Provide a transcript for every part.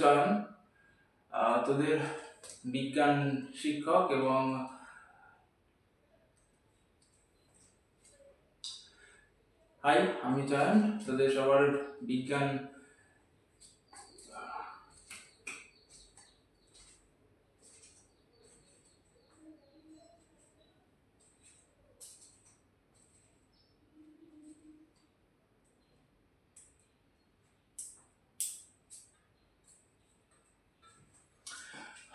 চয়ন, তোদের বিজ্ঞান শিক্ষক। এবং হাই, আমি চয়ন, তোদের সবার বিজ্ঞান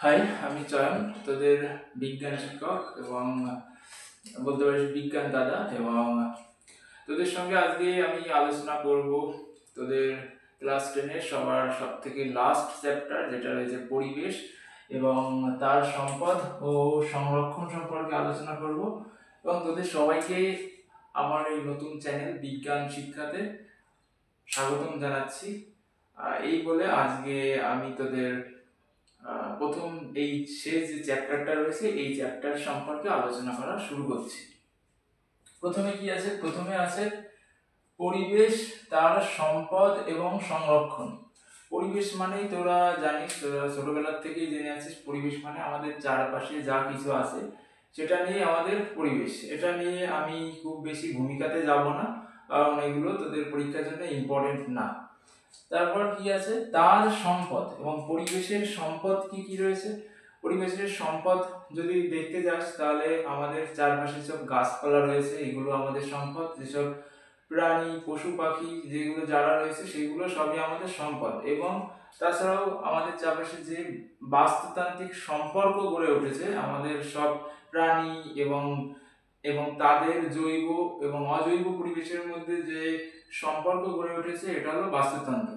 হাই আমি চয়ন, তোদের বিজ্ঞান শিক্ষক এবং বলতে পারিস বিজ্ঞান দাদা। এবং তোদের সঙ্গে আজকে আমি আলোচনা করব তোদের ক্লাস 10-এর সবার সব থেকে লাস্ট চ্যাপ্টার, যেটা রয়েছে পরিবেশ এবং তার সম্পদ ও সংরক্ষণ সম্পর্কে আলোচনা করব। এবং তোদের সবাইকে আমার এই নতুন চ্যানেল বিজ্ঞান শিক্ষাতে স্বাগতম জানাচ্ছি। এই বলে আজকে আমি তোদের প্রথম এই শেষ যে চ্যাপ্টারটা রয়েছে এই চ্যাপ্টার সম্পর্কে আলোচনা করা শুরু করছি। প্রথমে কি আছে? প্রথমে আছে পরিবেশ, তার সম্পদ এবং সংরক্ষণ। পরিবেশ মানেই তোরা জানিস, তোরা ছোটবেলার থেকেই জেনে আছিস, পরিবেশ মানে আমাদের চারপাশে যা কিছু আছে সেটা নিয়ে আমাদের পরিবেশ। এটা নিয়ে আমি খুব বেশি ভূমিকাতে যাব না, কারণ এগুলো তোদের পরীক্ষার জন্য ইম্পর্টেন্ট না। তারপর কি আছে? তার সম্পদ এবং পরিবেশের সম্পদ কি কি রয়েছে। পরিবেশের সম্পদ যদি দেখতে যাস তাহলে আমাদের চারপাশে সব গাছপালা রয়েছে, এগুলো আমাদের সম্পদ। যেসব প্রাণী পশু পাখি যেগুলো যারা রয়েছে সেগুলো সবই আমাদের সম্পদ। এবং তাছাড়াও আমাদের চারপাশে যে বাস্তুতান্ত্রিক সম্পর্ক গড়ে উঠেছে আমাদের সব প্রাণী এবং তাদের জৈব এবং অজৈব পরিবেশের মধ্যে যে সম্পর্ক গড়ে উঠেছে এটা হলো বাস্তুতন্ত্র।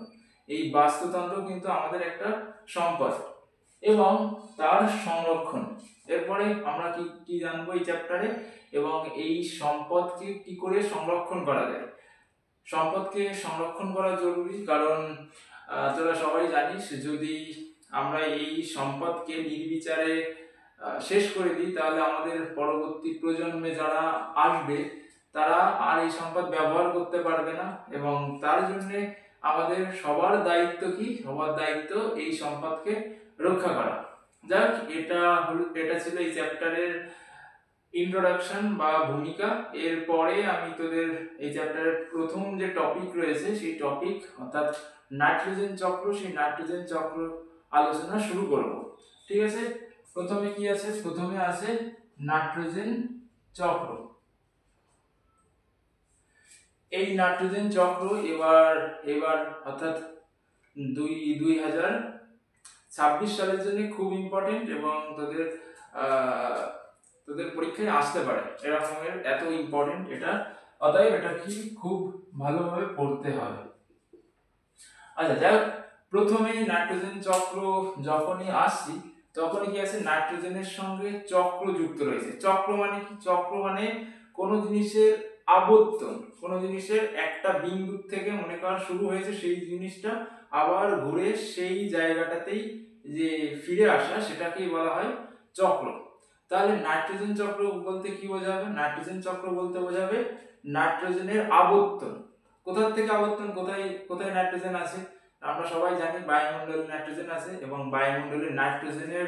এই বাস্তুতন্ত্র কিন্তু আমাদের একটা সম্পদ। এবং তার সংরক্ষণ, এরপরে আমরা কি কি জানবো এই চ্যাপ্টারে, এবং এই সম্পদকে কি করে সংরক্ষণ করা যায়। সম্পদকে সংরক্ষণ করা জরুরি, কারণ তোরা সবাই জানিস যদি আমরা এই সম্পদকে নির্বিচারে শেষ করে দিই তাহলে আমাদের পরবর্তী প্রজন্মে যারা আসবে তারা আর এই সম্পদ ব্যবহার করতে পারবে না। এবং তার জন্য আমাদের সবার দায়িত্ব কি? সবার দায়িত্ব এই সম্পদকে রক্ষা করা। যাক, এটা ছিল এই চ্যাপ্টারের ইন্ট্রোডাকশন বা ভূমিকা। এরপরে আমি তোদের এই চ্যাপ্টারের প্রথম যে টপিক রয়েছে সেই টপিক অর্থাৎ নাইট্রোজেন চক্র, সেই নাইট্রোজেন চক্র আলোচনা শুরু করব। ঠিক আছে, প্রথমে কি আছে? প্রথমে আছে নাইট্রোজেন চক্র। এই নাইট্রোজেন চক্র এবার অর্থাৎ 2026 সালের জন্য খুব ইম্পর্টেন্ট এবং তোদের পরীক্ষায় আসতে পারে এরকমের, এত ইম্পর্টেন্ট এটা। অতএব এটা কি খুব ভালোভাবে পড়তে হবে। আচ্ছা, যাক, প্রথমে নাইট্রোজেন চক্র যখনই আসছি তখনই কি আছে? নাইট্রোজেনের সঙ্গে চক্র যুক্ত রয়েছে। চক্র মানে কি? চক্র মানে কোনো জিনিসের আবর্তন, কোনো জিনিসের একটা বিন্দু থেকে মনে কর শুরু হয়েছে, সেই জিনিসটা আবার ঘুরে সেই জায়গাটাতেই যে ফিরে আসা সেটাকেই বলা হয় চক্র। তাহলে নাইট্রোজেন চক্র বলতে কি বোঝাবে? নাইট্রোজেন চক্র বলতে বোঝাবে নাইট্রোজেনের আবর্তন। কোথা থেকে আবর্তন? কোথায় কোথায় নাইট্রোজেন আছে? আমরা সবাই জানি বায়ুমণ্ডলে নাইট্রোজেন আছে এবং বায়ুমণ্ডলে নাইট্রোজেনের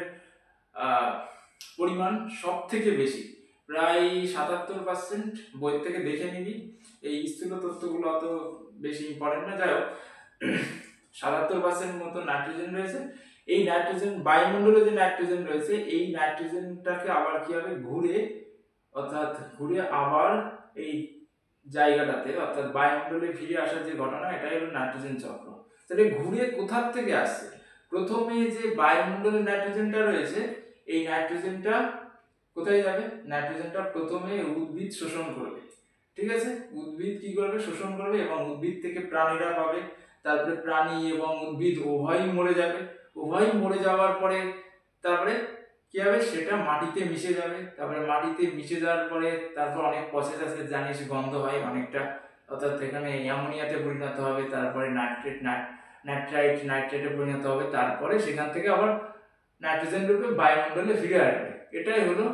পরিমাণ সব থেকে বেশি, প্রায় 77%। বই থেকে দেখে নিবি, এই স্থূল তথ্যগুলো অত বেশি ইম্পর্টেন্ট না। যাই হোক, 77% মতো নাইট্রোজেন রয়েছে। এই নাইট্রোজেন, বায়ুমণ্ডলে যে নাইট্রোজেন রয়েছে এই নাইট্রোজেনটাকে আবার কিভাবে ঘুরে আবার এই জায়গাটাতে অর্থাৎ বায়ুমণ্ডলে ফিরে আসার যে ঘটনা, এটাই হলো নাইট্রোজেন চক্র। তাহলে ঘুরে কোথা থেকে আসছে? প্রথমে যে বায়ুমণ্ডলে নাইট্রোজেনটা রয়েছে এই নাইট্রোজেনটা কোথায় যাবে? নাইট্রোজেনটা প্রথমে উদ্ভিদ শোষণ করবে। ঠিক আছে, উদ্ভিদ কি করবে? শোষণ করবে এবং উদ্ভিদ থেকে প্রাণীরা পাবে। তারপরে প্রাণী এবং উদ্ভিদ উভয়ই মরে যাবে। উভয়ই মরে যাওয়ার পরে তারপরে কি হবে? সেটা মাটিতে মিশে যাবে। তারপরে মাটিতে মিশে যাওয়ার পরে তারপর অনেক প্রসেস আছে, জানিস, গন্ধ হয় অনেকটা, অর্থাৎ এখানে অ্যামোনিয়াতে পরিণত হবে, তারপরে নাইট্রেটে পরিণত হবে, তারপরে সেখান থেকে আবার নাইট্রোজেন রূপে বায়ুমণ্ডলে ফিরে আসবে। এটাই হলো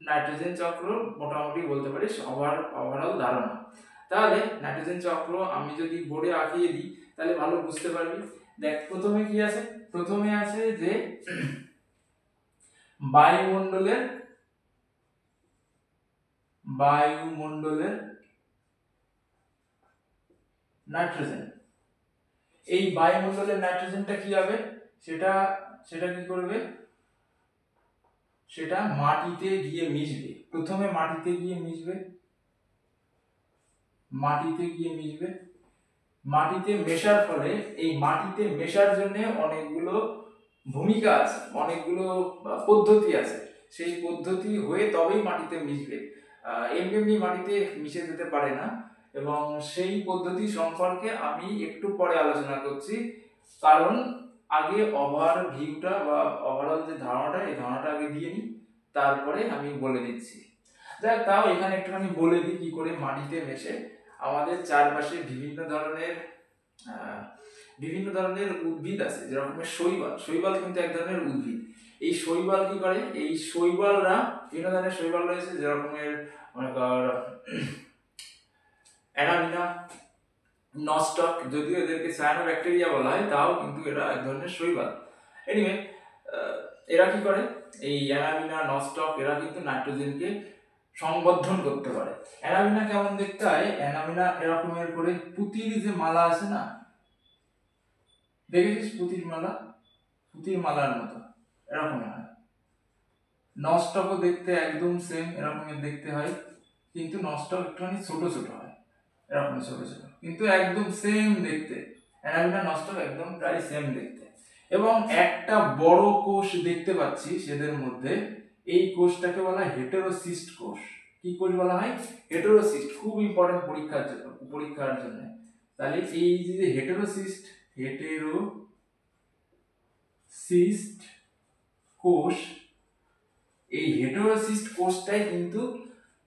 নাইট্রোজেন চক্র, মোটামুটি বলতে পারিস ওভারঅল ধারণা। তাহলে নাইট্রোজেন চক্র আমি যদি বোর্ডে আঁকিয়ে দিই তাহলে ভালো বুঝতে পারবি। দেখ প্রথমে কি আছে, প্রথমে আছে যে বায়ুমণ্ডলের নাইট্রোজেন। এই বায়ুমণ্ডলের নাইট্রোজেনটা কি হবে, সেটা সেটা কি করবে, সেটা মাটিতে গিয়ে মিশবে। প্রথমে মাটিতে গিয়ে মিশবে, মাটিতে মেশার ফলে এই মাটিতে মেশার জন্য অনেকগুলো ভূমিকা আছে, অনেকগুলো পদ্ধতি আছে। সেই পদ্ধতি হয়ে তবেই মাটিতে মিশবে, এমনি এমনি মাটিতে মিশে যেতে পারে না। এবং সেই পদ্ধতি সম্পর্কে আমি একটু পরে আলোচনা করছি, কারণ আগে ওভারভিউটা বা ওভারঅল যে ধারণাটা, এই ধারণাটা আগে দিয়ে নিই, তারপরে আমি বলে দিচ্ছি। দেখ তাও এখানে একটুখানি বলে দিই কি করে মাটিতে মেশে। আমাদের চারপাশে বিভিন্ন ধরনের উদ্ভিদ আছে, যেরকম শৈবাল কিন্তু এক ধরনের উদ্ভিদ। এই শৈবাল কি করে, এই শৈবালরা বিভিন্ন ধরনের শৈবাল রয়েছে, যেরকমের মনে কর অ্যানামিনা, নস্টক, যদিও এদেরকে সায়ানোব্যাকটেরিয়া বলা হয়, তাও কিন্তু এরা এক ধরনের শৈবাল। এনিওয়ে, এরা কি করে, এই অ্যানামিনা, নস্টক, এরা কিন্তু নাইট্রোজেনকে সংবর্ধন করতে পারে। অ্যানামিনা কেমন দেখতে হয়, অ্যানামিনা এরকমের করে পুঁতির যে মালা আছে না, দেখেছিস পুঁতির মালার মতো এরকম হয়। নস্টকও দেখতে একদম সেম এরকমের দেখতে হয়, কিন্তু নস্টক একটুখানি ছোট ছোট হয়, এরকম ছোট ছোট, কিন্তু একদম সেম দেখতে। অ্যানামিনা, নস্টক একদম প্রায় সেম দেখতে। এবং একটা বড় কোষ দেখতে পাচ্ছি সেদের মধ্যে, এই কোষটাকে বলা হয় হেটেরোসিস্ট কোষ। কি কোষ বলা হয়, হেটেরোসিস্ট। খুব ইম্পর্টেন্ট পরীক্ষার জন্য। তাহলে এই যে হেটেরোসিস্ট কোষ, এই হেটেরোসিস্ট কোষটাই কিন্তু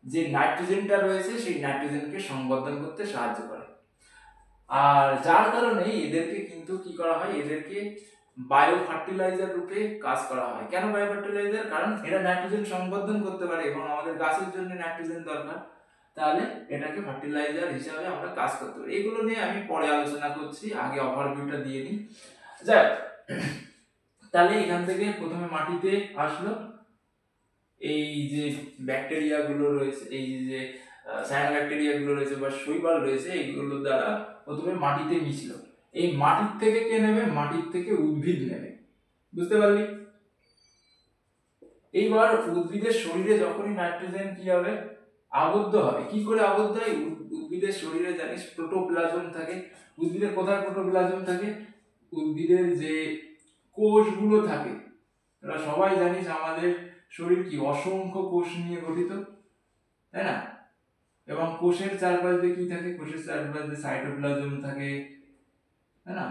যে নাইট্রোজেনটা রয়েছে সেই নাইট্রোজেনকে সংবর্ধন করতে সাহায্য করে। আর যার কারণে এদেরকে কিন্তু কি করা হয়, এদেরকে বায়ো ফার্টিলাইজার রূপে কাজ করা হয়। কেন বায়ো ফার্টিলাইজার, কারণ এরা নাইট্রোজেন সংবর্ধন করতে পারে এবং আমাদের গাছের জন্য নাইট্রোজেন দরকার, তাহলে এটাকে ফার্টিলাইজার হিসাবে আমরা কাজ করতে পারি। এগুলো নিয়ে আমি পরে আলোচনা করছি, আগে ওভারভিউটা দিয়ে নিই। যাক, তাহলে এখান থেকে প্রথমে মাটিতে আসলো, এই যে ব্যাকটেরিয়া গুলো রয়েছে, এই যে সায়ানোব্যাকটেরিয়া গুলো রয়েছে বা শৈবাল রয়েছে, এইগুলোর দ্বারা প্রথমে মাটিতে মিশলো। এই মাটির থেকে কে নেবে, মাটির থেকে উদ্ভিদ নেবে। বুঝতে পারলি? এইবার উদ্ভিদের শরীরে যখনই নাইট্রোজেন কি হবে, আবদ্ধ হবে। কি করে আবদ্ধ হয়, উদ্ভিদের শরীরে জানিস প্রোটোপ্লাজম থাকে। উদ্ভিদের কোথায় প্রোটোপ্লাজম থাকে, উদ্ভিদের যে কোষগুলো থাকে, তোরা সবাই জানিস আমাদের শরীর কি অসংখ্য কোষ নিয়ে গঠিত, তাই না? এবং কোষের চারপাশ দিয়ে কি থাকে, কোষের চারপাশ দিয়ে সাইটোপ্লাজম থাকে, তাই না,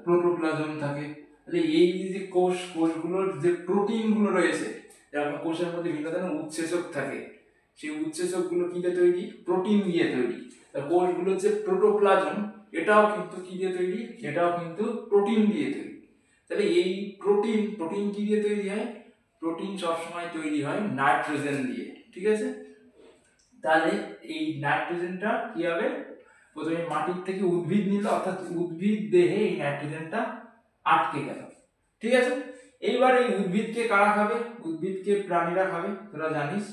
প্রোটোপ্লাজম থাকে। তাহলে এই যে কোষগুলোর যে প্রোটিন গুলো রয়েছে, যেমন কোষের মধ্যে বিভিন্ন ধরনের উৎসেচক থাকে, সেই উৎসেচক গুলো কি দিয়ে তৈরি, প্রোটিন দিয়ে তৈরি। কোষগুলোর যে প্রোটোপ্লাজম, এটাও কিন্তু কি দিয়ে তৈরি, এটাও কিন্তু প্রোটিন দিয়ে তৈরি। তাহলে এই প্রোটিন কি দিয়ে তৈরি হয়, প্রোটিন সবসময় তৈরি হয় নাইট্রোজেন দিয়ে, ঠিক আছে? তাহলে এই নাইট্রোজেনটা কি হবে, প্রথমে মাটির থেকে উদ্ভিদ নিল, অর্থাৎ উদ্ভিদ দেহে এই নাইট্রোজেনটা আটকে গেল, ঠিক আছে? এইবার এই উদ্ভিদকে কারা খাবে, উদ্ভিদকে প্রাণীরা খাবে। তোরা জানিস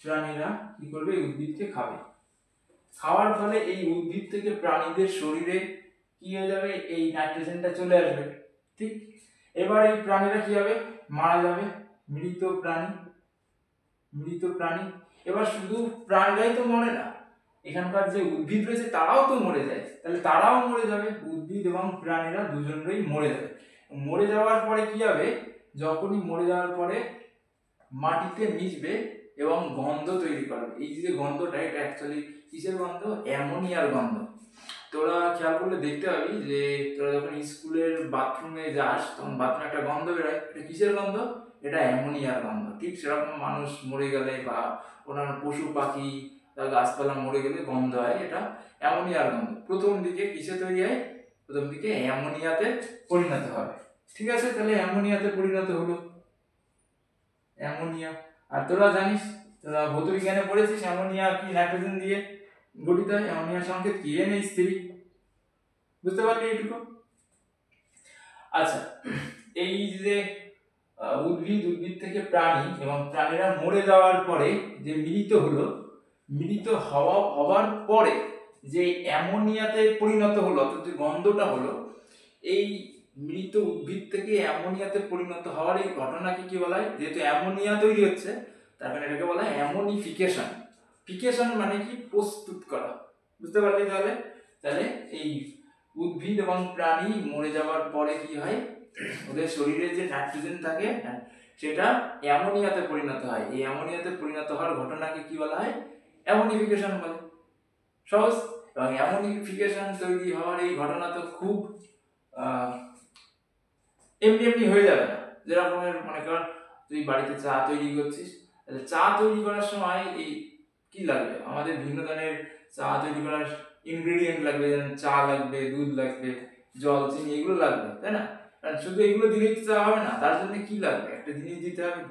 প্রাণীরা কি করবে, উদ্ভিদকে খাবে। খাওয়ার ফলে এই উদ্ভিদ থেকে প্রাণীদের শরীরে কি হয়ে যাবে, এই নাইট্রোজেনটা চলে আসবে, ঠিক? এবার এই প্রাণীরা কি হবে, মারা যাবে, মৃত প্রাণী। এবার শুধু প্রাণীরাই তো মরে না, এখানকার যে উদ্ভিদ রয়েছে তারাও তো মরে যায়, তাহলে তারাও মরে যাবে, উদ্ভিদ এবং প্রাণীরা দুজনেই মরে যাবে। মরে যাওয়ার পরে কি হবে, যখনই মরে যাওয়ার পরে মাটিতে মিশবে এবং গন্ধ তৈরি করবে। এই যে গন্ধটা, এটা অ্যাকচুয়ালি কিসের গন্ধ, অ্যামোনিয়ার গন্ধ। তোরা খেয়াল করলে দেখতে পাবি যে তোরা যখন স্কুলের বাথরুমে যাস, তখন বাথরুমে একটা গন্ধ বেরোয়, এটা কিসের গন্ধ, এটা অ্যামোনিয়ার গন্ধ। ঠিক সেরকম মানুষ মরে গেলে বা ওনার পশু পাখি গাছপালা মরে গেলে গন্ধ হয়, এটা অ্যামোনিয়ার গন্ধ। প্রথম দিকে কিসে তৈরি হয়, প্রথম দিকে অ্যামোনিয়াতে পরিণত হবে, ঠিক আছে? তাহলে অ্যামোনিয়াতে পরিণত হলো, অ্যামোনিয়া। আর তোরা জানিস, তোরা ভৌত বিজ্ঞানে পড়েছিস অ্যামোনিয়া কি নাইট্রোজেন দিয়ে গঠিত হয়। অ্যামোনিয়ার সংকেত কি, NH3, বুঝতে পারলি এইটুকু? আচ্ছা, এই যে উদ্ভিদ থেকে প্রাণী এবং প্রাণীরা মরে যাওয়ার পরে যে মিলিত হওয়ার পরে যে অ্যামোনিয়াতে পরিণত হলো, অর্থাৎ যে গন্ধটা হলো, এই মৃত উদ্ভিদ থেকে অ্যামোনিয়াতে পরিণত হওয়ার এই ঘটনাকে কি বলা হয়? যেহেতু অ্যামোনিয়া তৈরি হচ্ছে, তার কারণে এটাকে বলা হয় অ্যামোনিফিকেশন। ফিকেশন মানে কি? প্রস্তুত করা। বুঝতে পারলি তাহলে? তাহলে এই উদ্ভিদ এবং প্রাণী মরে যাওয়ার পরে কি হয়, ওদের শরীরে যে নাইট্রোজেন থাকে সেটা অ্যামোনিয়াতে পরিণত হয়। এই অ্যামোনিয়াতে পরিণত হওয়ার ঘটনাকে কি বলা হয়? অ্যামোনিফিকেশন বলে। সহজ। এবং অ্যামোনিফিকেশন তৈরি হওয়ার এই ঘটনা তো খুব এমনি এমনি হয়ে যাবে না। যেরকমের মনে কর তুই বাড়িতে চা তৈরি করছিস, তাহলে চা তৈরি করার সময় এই কি লাগবে? আমাদের ভিন্ন ধরনের চা তৈরি করার ইনগ্রেডিয়েন্ট লাগবে, যেমন চা লাগবে, দুধ লাগবে, জল, চিনি, এগুলো লাগবে, তাই না? কারণ শুধু এগুলো দিলেই তো চা হবে না, তার জন্য কি লাগবে? একটা জিনিস দিতে হবে,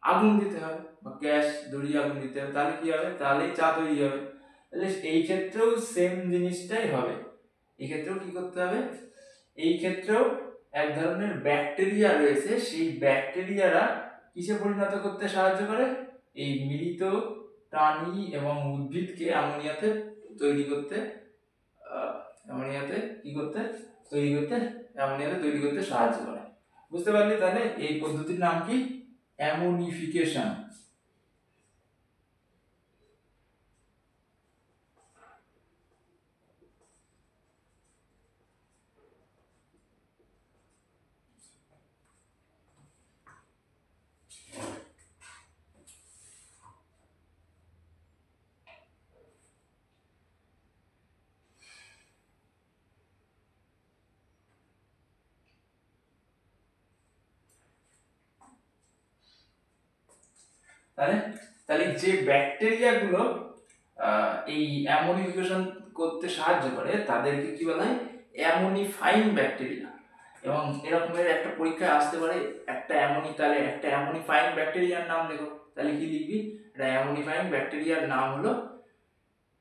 আগুন দিতে হবে, বা গ্যাস ধরিয়ে আগুন দিতে হবে, তাহলে কি হবে? তাহলেই চা তৈরি হবে। তাহলে এই ক্ষেত্রেও সেম জিনিসটাই হবে। এই ক্ষেত্রেও কি করতে হবে? এই ক্ষেত্রেও এক ধরনের ব্যাকটেরিয়া রয়েছে, সেই ব্যাকটেরিয়ারা কিসে পরিণত করতে সাহায্য করে? এই মৃত প্রাণী এবং উদ্ভিদকে অ্যামোনিয়াতে তৈরি করতে তৈরি করতে সাহায্য করে। বুঝতে পারলি? তাহলে এই পদ্ধতির নাম কি? অ্যামোনিফিকেশন। তাহলে তাহলে যে ব্যাকটেরিয়াগুলো এই অ্যামোনিফিকেশন করতে সাহায্য করে তাদেরকে কি বলা হয়? Ammonifying bacteria. এবং এরকমের একটা পরীক্ষায় আসতে পারে তাহলে একটা অ্যামোনিফাইং ব্যাকটেরিয়ার নাম দেখো, তাহলে কি লিখবি? একটা অ্যামোনিফাইং ব্যাকটেরিয়ার নাম হলো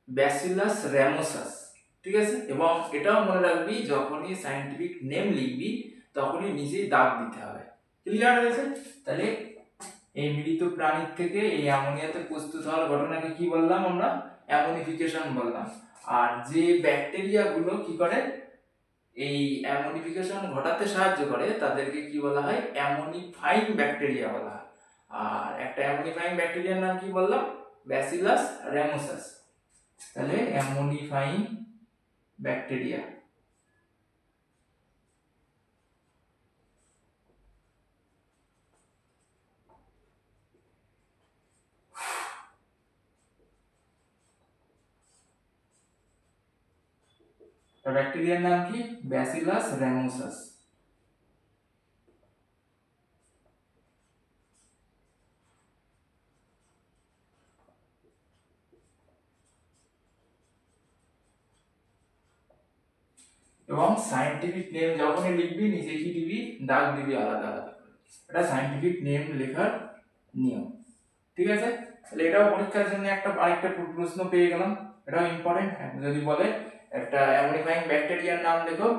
ব্যাসিলাস র্যামোসাস। ঠিক আছে? এবং এটাও মনে রাখবি, যখনই সায়েন্টিফিক নেম লিখবি তখনই নিজেই দাগ দিতে হবে। ক্লিয়ার হয়েছে? তাহলে এই মৃত প্রাণীর থেকে এই অ্যামোনিয়াতে প্রস্তুত হওয়ার ঘটনাকে কি বললাম আমরা? অ্যামোনিফিকেশন বললাম। আর যে ব্যাকটেরিয়াগুলো কি করে এই অ্যামোনিফিকেশন ঘটাতে সাহায্য করে তাদেরকে কি বলা হয়? অ্যামোনিফাইং ব্যাকটেরিয়া বলা হয়। আর একটা অ্যামোনিফাইং ব্যাকটেরিয়ার নাম কি বললাম? ব্যাসিলাস র্যামোসাস। তাহলে অ্যামোনিফাইং ব্যাকটেরিয়া। ব্যাকটেরিয়ার নাম কি? ব্যাসিলাস র্যামোসাস। এবং সায়েন্টিফিক নেম যখনই লিখবি নিজে কি দিবি? দাগ দিবি আলাদা আলাদা। এটা সায়েন্টিফিক নেম লেখার নিয়ম। ঠিক আছে? তাহলে এটাও পরীক্ষার জন্য আরেকটা প্রশ্ন পেয়ে গেলাম। এটাও ইম্পর্টেন্ট। যদি বলে একটা অ্যামোনিফাইং ব্যাকটেরিয়ার নাম লেখো,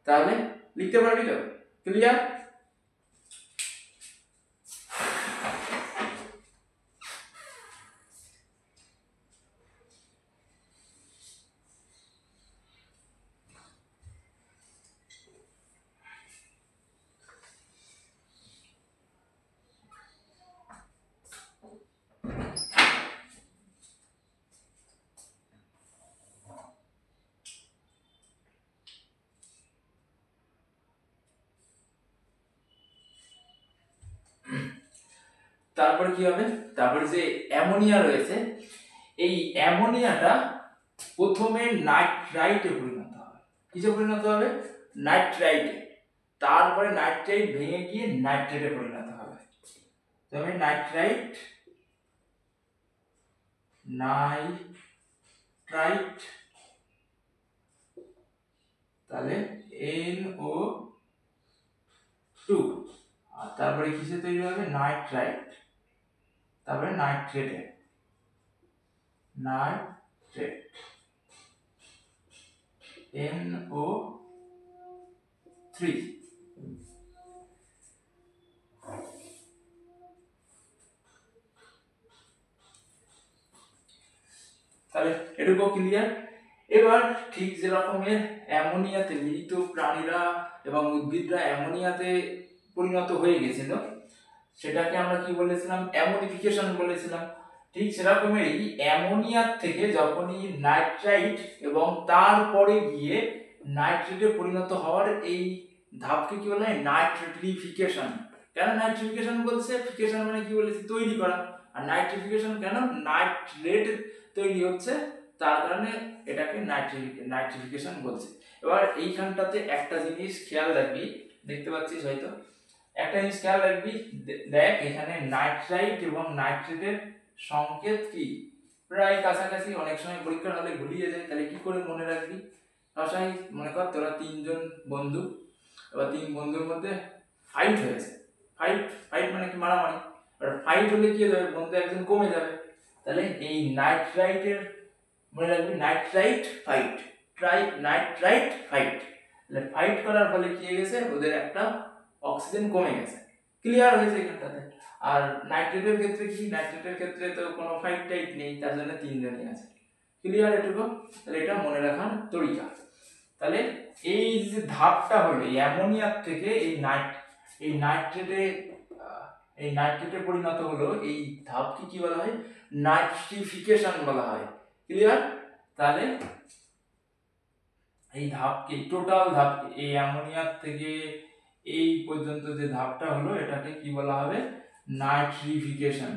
তাহলে লিখতে পারবি তো? ক্লিয়ার? তারপর কি হবে? তারপর যে অ্যামোনিয়া রয়েছে, এই অ্যামোনিয়াটা প্রথমে নাইট্রাইটে পরিণত হবে। কিসে পরিণত হবে? নাইট্রাইটে। তারপরে নাইট্রাইট ভেঙে গিয়ে নাইট্রেটে পরিণত হবে। তবে নাইট্রাইট তাহলে NO2, আর তারপরে কিসে তৈরি হবে? নাইট্রাইট, তারপরে নাইট্রেট NO2 3। তাহলে এটুকু ক্লিয়ার। এবার ঠিক যে রকমের অ্যামোনিয়াতে মৃত প্রাণীরা এবং উদ্ভিদরা অ্যামোনিয়াতে পরিণত হয়ে গেছিল, সেটাকে আমরা কি বলেছিলাম, অ্যামোনিফিকেশন বলেছিলাম। ঠিক সেরকমই অ্যামোনিয়ার থেকে যখনই নাইট্রাইট এবং তারপরে গিয়ে নাইট্রেটে পরিণত হওয়ার এই ধাপকে কি বলে, নাইট্রিফিকেশন। কেন নাইট্রিফিকেশন বলছে? ফিকেশন মানে কি বলেছে, তৈরি করা। আর নাইট্রিফিকেশন কেন, নাইট্রেট তৈরি হচ্ছে, তার কারণে এটাকে নাইট্রিফিকেশন বলছে। এবার এইখানটাতে একটা জিনিস খেয়াল রাখবি, দেখতে পাচ্ছিস হয়তো, একটা জিনিস খেয়াল রাখবি, দেখ এখানে নাইট্রাইট এবং নাইট্রেটের সংকেত কি প্রায় কাছাকাছি, অনেক সময় পরীক্ষার হলে ভুলিয়ে যায়। তাহলে কি করে মনে রাখবি? সবসময় মনে কর তোরা 3 জন বন্ধু, এবার 3 বন্ধুর মধ্যে ফাইট হয়েছে। ফাইট মানে কি, মারামারি। আর ফাইট হলে কি হবে, বন্ধু একজন কমে যাবে। তাহলে এই নাইট্রাইটের মনে রাখবি, নাইট্রাইট ফাইট, নাইট্রাইট ফাইট। তাহলে ফাইট করার ফলে কি হয়ে গেছে, ওদের একটা অক্সিজেন কমে গেছে। ক্লিয়ার হয়েছে এখানটাতে। আর নাইট্রেটের ক্ষেত্রে কি, নাইট্রেটের ক্ষেত্রে তো কোনো ফাইট টাইট নেই, তার জন্য 3 জনই আছে। ক্লিয়ার এটুকু? তাহলে এটা মনে রাখার তরিকা। তাহলে এই যে ধাপটা হলো, এই অ্যামোনিয়ার থেকে এই নাইট্রেটে পরিণত হলো, এই ধাপকে কি বলা হয়, নাইট্রিফিকেশন বলা হয়। ক্লিয়ার? তাহলে এই ধাপকে, টোটাল ধাপকে, এই অ্যামোনিয়ার থেকে এই পর্যন্ত যে ধাপটা হলো, এটাকে কি বলা হবে, নাইট্রিফিকেশন।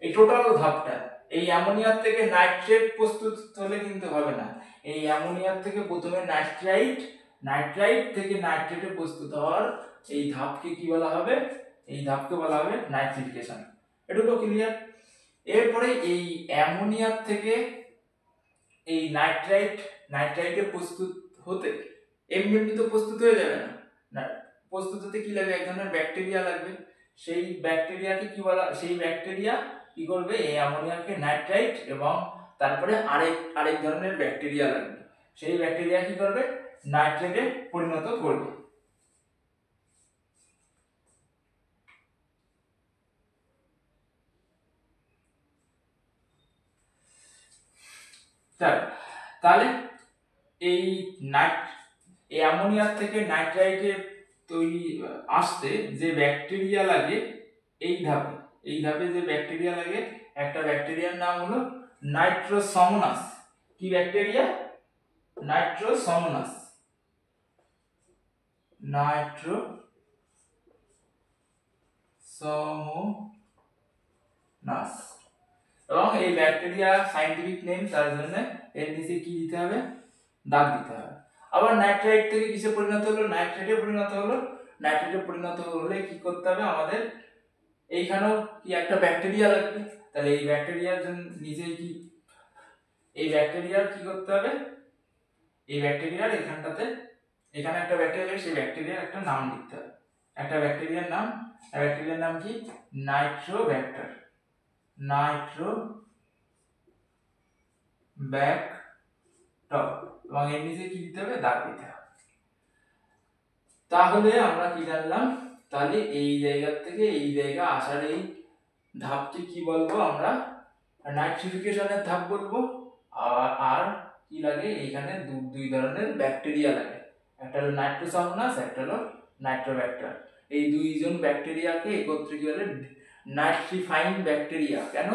এই টোটাল ধাপটা, এই অ্যামোনিয়ার থেকে নাইট্রেট প্রস্তুত হলে কিন্তু হবে না। এই অ্যামোনিয়ার থেকে প্রথমে নাইট্রাইট থেকে নাইট্রেটে প্রস্তুত হওয়ার এই ধাপকে কি বলা হবে, এই ধাপকে বলা হবে নাইট্রিফিকেশন। এটুকু ক্লিয়ার? এরপরে এই অ্যামোনিয়ার থেকে এই নাইট্রাইটে প্রস্তুত হতে এমনি তো প্রস্তুত হয়ে যাবে না, প্রস্তুত হতে কি লাগবে, এক ধরনের ব্যাকটেরিয়া লাগবে। সেই ব্যাকটেরিয়া কি করবে, এই অ্যামোনিয়াকে নাইট্রাইট এবং তারপরে আরেক ধরনের ব্যাকটেরিয়া লাগবে। সেই ব্যাকটেরিয়া কি করবে, নাইট্রেটে পরিণত করবে। তাহলে এই অ্যামোনিয়ার থেকে নাইট্রাইটে তৈরি আসতে যে ব্যাকটেরিয়া লাগে, এই ধাপে যে ব্যাকটেরিয়া লাগে, একটা ব্যাকটেরিয়ার নাম হলো নাইট্রোসোমোনাস। কি ব্যাকটেরিয়া? নাইট্রোসোমোনাস। এবং এই ব্যাকটেরিয়া সায়েন্টিফিক নেম, তার জন্য এর নিচে কি দিতে হবে, দাগ দিতে হবে। আবার নাইট্রাইট থেকে কিসে পরিণত হলো, নাইট্রেটে পরিণত হলো। নাইট্রেটে পরিণত হলে কি করতে হবে, আমাদের এইখানেও কি একটা ব্যাকটেরিয়া লাগবে। তাহলে এই ব্যাকটেরিয়ার জন্য নিজেই কি, এই ব্যাকটেরিয়ার কি করতে হবে, এই ব্যাকটেরিয়ার এখানে একটা ব্যাকটেরিয়া, সেই ব্যাকটেরিয়ার একটা নাম লিখতে হবে। একটা ব্যাকটেরিয়ার নাম কি, নাইট্রোব্যাক্টার। এবং এর নিচে কি দিতে হবে, দাগ দিতে হবে। তাহলে আমরা কি জানলাম, তাহলে এই জায়গা থেকে এই জায়গা আসার এই ধাপটি কি বলবো আমরা, নাইট্রিফিকেশনের ধাপ বলবো। আর কি লাগে, এইখানে দুই ধরনের ব্যাকটেরিয়া লাগে, একটা হলো নাইট্রোসোমোনাস, একটা হলো নাইট্রোব্যাক্টার। এই দুইজন ব্যাকটেরিয়াকে একত্রে কি বলে, নাইট্রিফাইং ব্যাকটেরিয়া। কেন,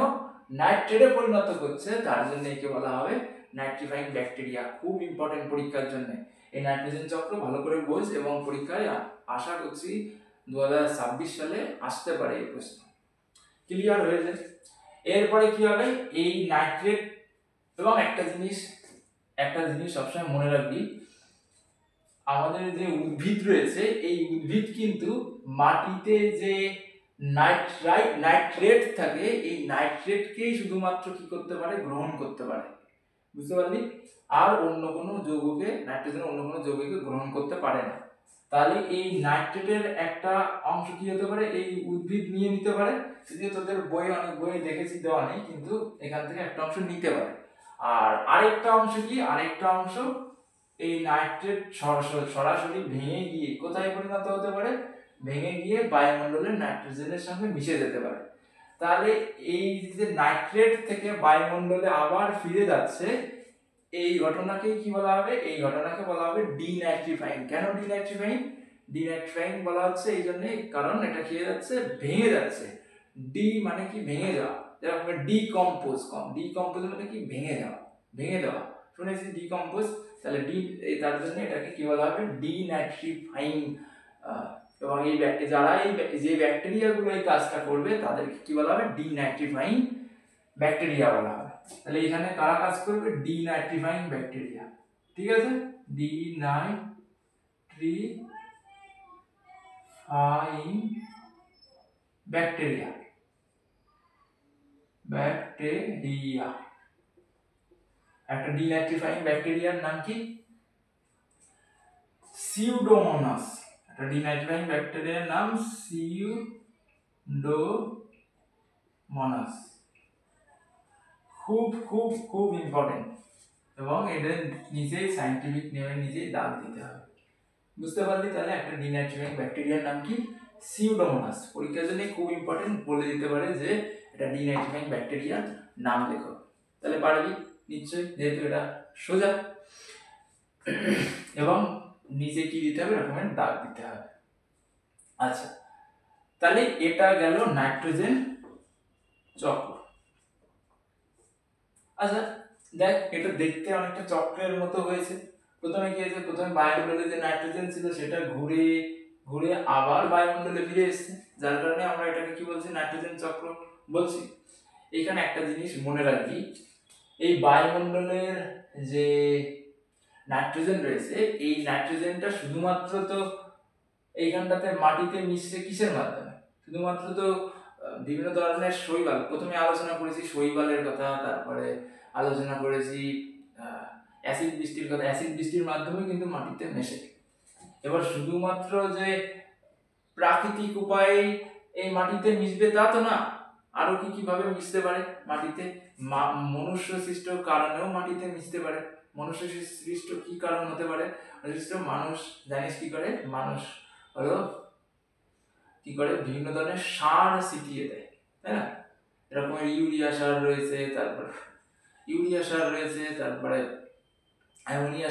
নাইট্রেটে পরিণত করছে, তার জন্য একে বলা হবে নাইট্রিফাইং ব্যাকটেরিয়া। খুব ইম্পর্টেন্ট পরীক্ষার জন্য এই নাইট্রোজেন চক্র ভালো করে বোঝ, এবং পরীক্ষায় আশা করছি 2026 সালে আসতে পারে এই প্রশ্ন। ক্লিয়ার হয়ে যায়? এরপরে কি হবে, এই নাইট্রেট, এবং একটা জিনিস সবসময় মনে রাখবি, আমাদের যে উদ্ভিদ রয়েছে, এই উদ্ভিদ কিন্তু মাটিতে যে নাইট্রেট থাকে, এই নাইট্রেটকেই শুধুমাত্র কি করতে পারে, গ্রহণ করতে পারে। বুঝতে পারলি? আর অন্য কোনো যৌগকে, নাইট্রোজেন অন্য কোনো যৌগকে গ্রহণ করতে পারে না। তাহলে এই নাইট্রেটের একটা অংশ কি হতে পারে, এই উদ্ভিদ নিয়ে নিতে পারে, যদিও তোদের অনেক বই দেখেছি দেওয়া নেই, কিন্তু এখান থেকে একটা অংশ নিতে পারে। আর আরেকটা অংশ কি, আরেকটা অংশ এই নাইট্রেট সরাসরি ভেঙে গিয়ে কোথায় পরিণত হতে পারে, ভেঙে গিয়ে বায়ুমণ্ডলের নাইট্রোজেনের সঙ্গে মিশে যেতে পারে। তাহলে এই যে নাইট্রেট থেকে বায়ুমণ্ডলে আবার ফিরে যাচ্ছে, এই ঘটনাকে কি বলা হবে, এই ঘটনাকে বলা হবে ডিনাইট্রিফাইং। কেন ডিনাইট্রিফাইং? ডিনাইট্রিফাইং বলা হচ্ছে এই জন্য কারণ এটা কি হয়ে যাচ্ছে, ভেঙে যাচ্ছে। ডি মানে কি, ভেঙে যাওয়া। যেরকম ডিকম্পোজ, ডিকম্পোজ মানে কি, ভেঙে যাওয়া, ভেঙে দেওয়া, শুনেছি ডিকম্পোজ। তাহলে তার জন্য এটাকে কি বলা হবে, ডিনাইট্রিফাইং। এবং এই যারা যে ব্যাকটেরিয়াগুলো এই কাজটা করবে তাদেরকে কি বলা হবে, ডিনাইট্রিফাইং ব্যাকটেরিয়া বলা হবে। তাহলে এখানে কারা কাজ করবে, ডিনাইট্রিফাইং ব্যাকটেরিয়া। ঠিক আছে, ডিনাইট্রিফাইং ব্যাকটেরিয়া, ব্যাকটেরিয়া। একটা ডিনাইট্রিফাইং ব্যাকটেরিয়ার নাম কি, সিউডোমোনাস। একটা ডিনাইট্রিফাইং ব্যাকটেরিয়ার নাম সিউডোমোনাস। খুব খুব খুব ইম্পর্টেন্ট, এবং এদের নিজেই সায়েন্টিফিক নেমে নিজেই দাগ দিতে হবে। বুঝতে পারলি? তাহলে একটা ডিনাইট্রিফাইং ব্যাকটেরিয়ার নাম কি, সিউডোমোনাস। পরীক্ষার জন্য খুব ইম্পর্টেন্ট, বলে দিতে পারে যে এটা ডিনাইট্রিফাইং ব্যাকটেরিয়ার নাম লেখো। তাহলে পারবি নিশ্চয়ই, যেহেতু এটা সোজা। এবং নিচে কি দিতে হবে, এরকমের দাগ দিতে হবে। আচ্ছা, তাহলে এটা গেল নাইট্রোজেন চক্র। আচ্ছা দেখ, এটা দেখতে অনেকটা চক্রের মতো হয়েছে। প্রথমে কি হয়েছে, প্রথমে বায়ুমণ্ডলে যে নাইট্রোজেন ছিল সেটা ঘুরে ঘুরে আবার বায়ুমণ্ডলে ফিরে এসেছে, যার কারণে আমরা এটাকে কি বলছি, নাইট্রোজেন চক্র বলছি। এখানে একটা জিনিস মনে রাখবি, এই বায়ুমণ্ডলের যে নাইট্রোজেন রয়েছে, এই নাইট্রোজেনটা শুধুমাত্র তো এইখানটাতে মাটিতে মিশছে কিসের মাধ্যমে, শুধুমাত্র তো বিভিন্ন ধরনের শৈবাল, প্রথমে আলোচনা করেছি শৈবালের কথা, তারপরে আলোচনা করেছি অ্যাসিড বৃষ্টির কথা। অ্যাসিড বৃষ্টির মাধ্যমে কিন্তু মাটিতে মেশে। এবার শুধুমাত্র যে প্রাকৃতিক উপায়ে এই মাটিতে মিশবে তা তো না, আরো কি কিভাবে মিশতে পারে মাটিতে, মনুষ্য সৃষ্ট কারণেও মাটিতে মিশতে পারে। মনুষ্য সৃষ্ট কি কারণ হতে পারে, মানুষ জানিস কি করে, মানুষ হলো কি করে, বিভিন্ন ধরনের সার ছিটিয়ে দেয়, তাই না? এরকম ইউরিয়া সার রয়েছে, তারপরে অ্যামোনিয়া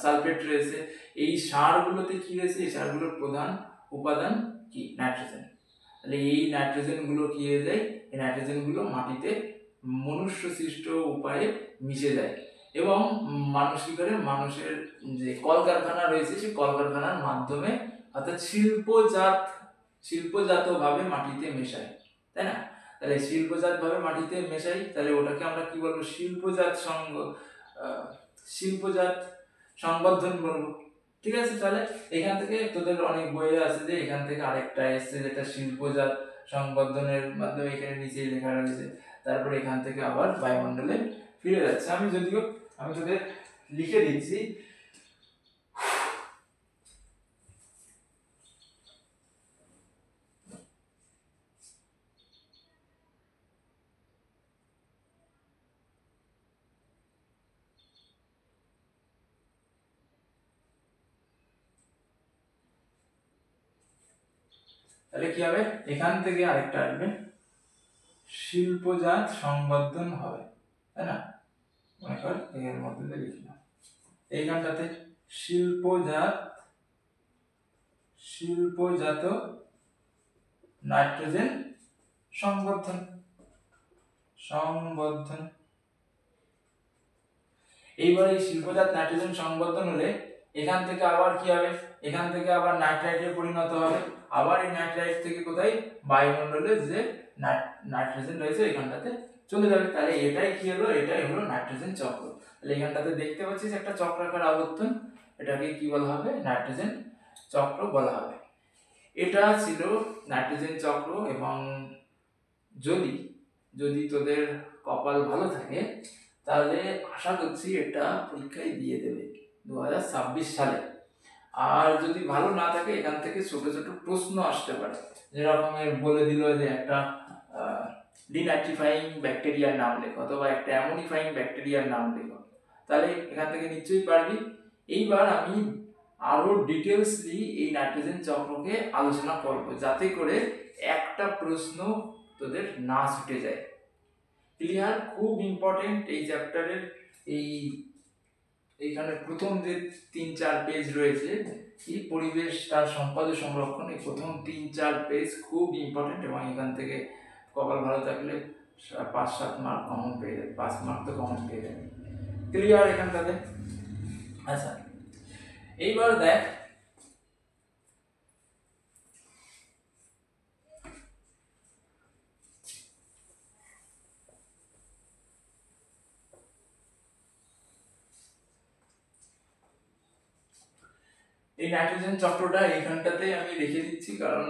সালফেট রয়েছে। এই সারগুলোতে কি রয়েছে, এই সারগুলোর প্রধান উপাদান কি, নাইট্রোজেন। তাহলে এই নাইট্রোজেন গুলো কি হয়ে যায়, এই নাইট্রোজেন গুলো মাটিতে মনুষ্য সৃষ্ট উপায়ে মিশে যায়, এবং মানুষ কি করে, মানুষের যে কলকারখানা রয়েছে সেই কলকারখানার মাধ্যমে, অর্থাৎ শিল্পজাত ভাবে মাটিতে মেশায়, তাই না? তাহলে শিল্পজাত ভাবে মাটিতে মেশাই, তাহলে ওটাকে আমরা কি বলবো, শিল্পজাত সংবর্ধন বলবো। ঠিক আছে, তাহলে এখান থেকে তোদের অনেক বইয়ে আছে যে এখান থেকে আরেকটা এসছে, যেটা শিল্পজাত সংবর্ধনের মাধ্যমে এখানে নিচে লেখা রয়েছে, তারপরে এখান থেকে আবার বায়ুমণ্ডলে ফিরে যাচ্ছে। আমি তোদের লিখে দিচ্ছি। তাহলে কি হবে, এখান থেকে আরেকটা আসবে, শিল্পজাত সংবর্ধন হবে, তাই না? মনে কর এর মধ্যে দিয়ে লিখলাম এইখানটাতে শিল্পজাত নাইট্রোজেন সংবর্ধন। এইবার এই শিল্পজাত নাইট্রোজেন সংবর্ধন হলে এখান থেকে আবার কি হবে, এখান থেকে আবার নাইট্রাইটে পরিণত হবে, আবার এই নাইট্রাইট থেকে কোথায়, বায়ুমণ্ডলে যে নাইট্রোজেন রয়েছে এখানটাতে চলে যাবে। তাহলে এটাই কি হলো, এটাই হলো নাইট্রোজেন চক্র। তাহলে এখানটাতে দেখতে পাচ্ছিস একটা চক্রাকার আবর্তন, এটাকে কি বলা হবে, নাইট্রোজেন চক্র বলা হবে। এটা ছিল নাইট্রোজেন চক্র। এবং যদি তোদের কপাল ভালো থাকে তাহলে আশা করছি এটা পরীক্ষায় দিয়ে দেবে 2026 সালে। আর যদি ভালো না থাকে এখান থেকে ছোট ছোট প্রশ্ন আসতে পারে, যেরকম বলে দিল যে একটা ডিনাইট্রিফাইং ব্যাকটেরিয়ার নাম লেখো অথবা একটা অ্যামোনিফাইং ব্যাকটেরিয়ার নাম লেখো, তাহলে এখান থেকে নিশ্চয়ই পারবি। এইবার আমি আরো ডিটেলসলি এই নাইট্রোজেন চক্রকে আলোচনা করব, যাতে করে একটা প্রশ্ন তোদের না ছুটে যায়। ক্লিয়ার? খুব ইম্পর্টেন্ট এই চ্যাপ্টারের এইখানে প্রথম যে 3-4 পেজ রয়েছে, এই পরিবেশ তার সম্পদ সংরক্ষণ, এই প্রথম 3-4 পেজ খুব ইম্পর্টেন্ট, এবং এখান থেকে কপাল ভালো থাকলে 5-7 মার্ক কমন পেয়ে যাবে, 5 মার্ক তো কমন পেয়ে যাবে। ক্লিয়ার এখানটাতে? আচ্ছা, এইবার দেখ এই নাইট্রোজেন চক্রটা এইখানটাতে আমি রেখে দিচ্ছি, কারণ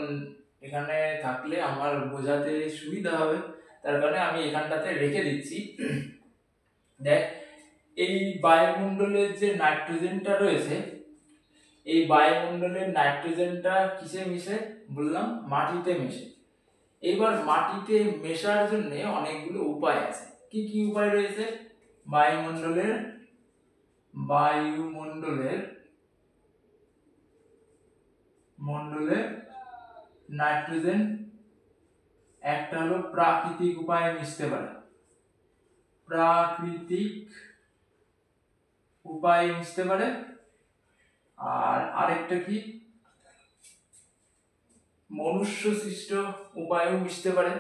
এখানে থাকলে আমার বোঝাতে সুবিধা হবে, তার কারণে আমি এখানটাতে রেখে দিচ্ছি। দেখ, এই বায়ুমণ্ডলের যে নাইট্রোজেনটা রয়েছে, এই বায়ুমণ্ডলের নাইট্রোজেনটা কিসে মিশে বললাম? মাটিতে মেশে। এবার মাটিতে মেশার জন্য অনেকগুলো উপায় আছে। কি কি উপায় রয়েছে? বায়ুমণ্ডলের নাইট্রোজেন একটা হলো প্রাকৃতিক উপায়ে মিশতে পারে, আর আরেকটা কি? মনুষ্য সৃষ্ট উপায়েও মিশতে পারে,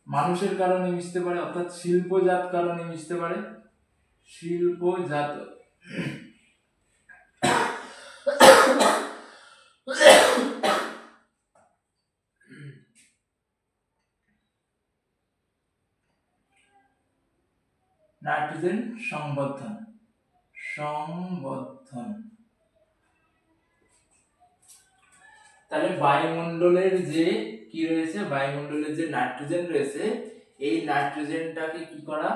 মানুষের কারণে মিশতে পারে, অর্থাৎ শিল্পজাত কারণে মিশতে পারে, শিল্পজাত নাইট্রোজেন সংবর্ধন। তাহলে বায়ুমণ্ডলের যে কি রয়েছে, বায়ুমণ্ডলের যে নাইট্রোজেন রয়েছে, এই নাইট্রোজেনটাকে কি করা?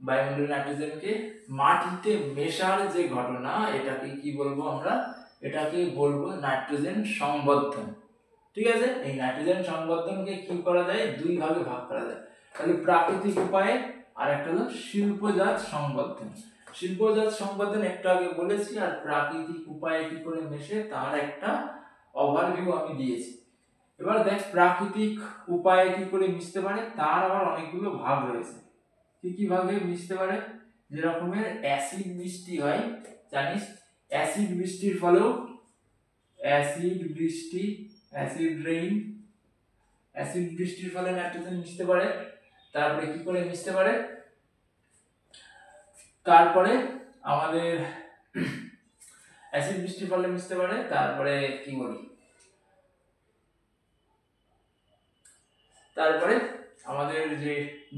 বায়ুমণ্ডলের নাইট্রোজেনকে মাটিতে মেশার যে ঘটনা, এটাকে কি বলবো আমরা? এটাকে বলবো নাইট্রোজেন সংবর্ধন। ঠিক আছে? এই নাইট্রোজেন সংবর্ধনকে কি করা যায়? দুই ভাগে ভাগ করা যায়। তাহলে প্রাকৃতিক উপায়ে, আর একটা হলো শিল্পজাত সংবর্ধন। শিল্পজাত সংবর্ধন একটু আগে বলেছি, আর প্রাকৃতিক উপায়ে কি করে মেশে তার একটা ওভারভিউ আমি দিয়েছি। এবার দেখ, প্রাকৃতিক উপায়ে কি করে মিশতে পারে তার আবার অনেকগুলো ভাগ রয়েছে। কি কি ভাগে মিশতে পারে? যেরকমের অ্যাসিড বৃষ্টি হয়, জানিস অ্যাসিড বৃষ্টির ফলেও অ্যাসিড বৃষ্টির ফলে নাইট্রোজেন মিশতে পারে। তারপরে কি করে মিশতে পারে? তারপরে আমাদের অ্যাসিড বৃষ্টির ফলে মিশতে পারে। তারপরে কি বলি? তারপরে আমাদের যে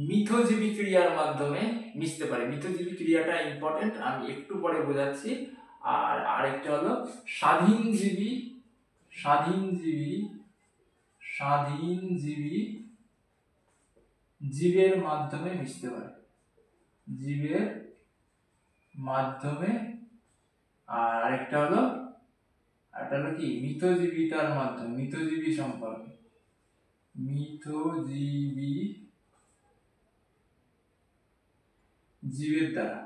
মিথজীবী ক্রিয়ার মাধ্যমে মিশতে পারে। মিথজীবী ক্রিয়াটা ইম্পর্টেন্ট, আমি একটু পরে বোঝাচ্ছি। আর আরেকটা হলো স্বাধীনজীবী জীবের মাধ্যমে মিশতে পারে, আর আরেকটা হলো কি? মিথজীবিতার মাধ্যমে, মিথজীবী সম্পর্কে, জীবের দ্বারা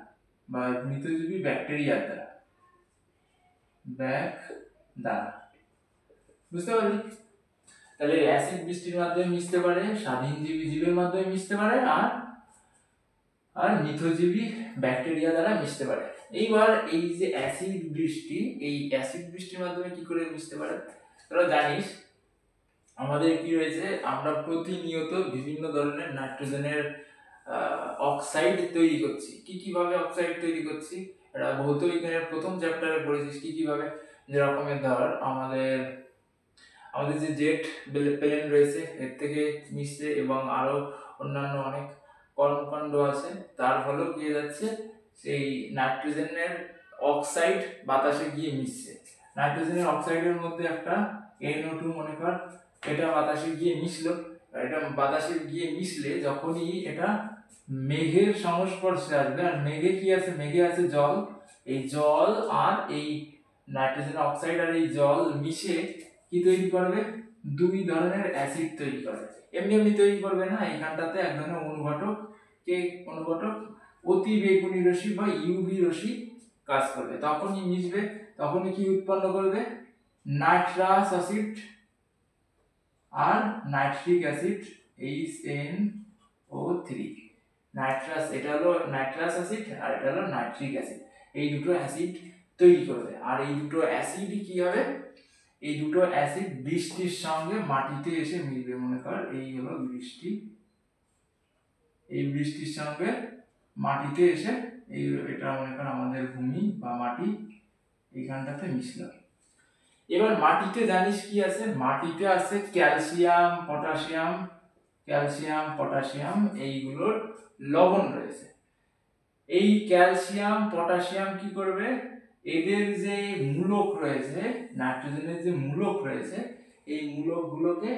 বা মিথজীবী ব্যাকটেরিয়ার দ্বারা। বুঝতে পারলি? তাহলে অ্যাসিড বৃষ্টির মাধ্যমে মিশতে পারে, স্বাধীনজীবী জীবের মাধ্যমে মিশতে পারে, আর মিথজীবী ব্যাকটেরিয়া দ্বারা মিশতে পারে। এইবার এই যে অ্যাসিড বৃষ্টি, এই অ্যাসিড বৃষ্টির মাধ্যমে কি করে মিশতে পারে? তোরা জানিস আমাদের কি রয়েছে, আমরা প্রতিনিয়ত বিভিন্ন ধরনের নাইট্রোজেনের অক্সাইড তৈরি করছি। কি কিভাবে অক্সাইড তৈরি করছি? এটা ভৌত বিজ্ঞানের প্রথম চ্যাপ্টারে পড়েছিস কি কিভাবে। যেরকমের ধর আমাদের যে জেট প্লেন রয়েছে, এর থেকে মিশছে, এবং আরো অন্যান্য অনেক কর্মকাণ্ড আছে, তার ফলেও কি যাচ্ছে? সেই নাইট্রোজেনের অক্সাইড বাতাসে গিয়ে মিশছে। নাইট্রোজেনের অক্সাইডের মধ্যে একটা NO2 মনে কর, এটা বাতাসে গিয়ে মিশলো। এটা বাতাসে গিয়ে মিশলে যখনই এটা মেঘের সংস্পর্শে আসবে, আর মেঘে কি আছে? মেঘে আছে জল। এই জল আর এই নাইট্রোজেন অক্সাইড আর এই জল মিশে কি তৈরি করবে, দুই ধরনের অ্যাসিড তৈরি করবে। এমনি এমনি তৈরি করবে না, এইখানটাতে এক ধরনের অনুঘটক অতি বেগুনি রশ্মি বা ইউভি রশ্মি কাজ করবে, তখনই মিশবে, তখনই কি উৎপন্ন করবে, নাইট্রাস অ্যাসিড আর নাইট্রিক অ্যাসিড HNO3। নাইট্রাস, এটা হলো নাইট্রাস অ্যাসিড আর এটা হলো নাইট্রিক অ্যাসিড, এই দুটো অ্যাসিড তৈরি করবে। আর এই দুটো অ্যাসিডই কি হবে, এই দুটো অ্যাসিড বৃষ্টির সঙ্গে মাটিতে এসে মিলবে। মনে কর এই হলো বৃষ্টি, এই বৃষ্টির সঙ্গে মাটিতে এসে এই এটা মনে কর আমাদের ভূমি বা মাটি, এইখানটাতে মিশল। এবার মাটিতে জানিস কি আছে, মাটিতে আছে ক্যালসিয়াম পটাশিয়াম এইগুলোর লবণ রয়েছে। এই ক্যালসিয়াম পটাশিয়াম কি করবে, এদের যে মূলক রয়েছে, নাইট্রোজেনের যে মূলক রয়েছে, এই মূলকগুলোকে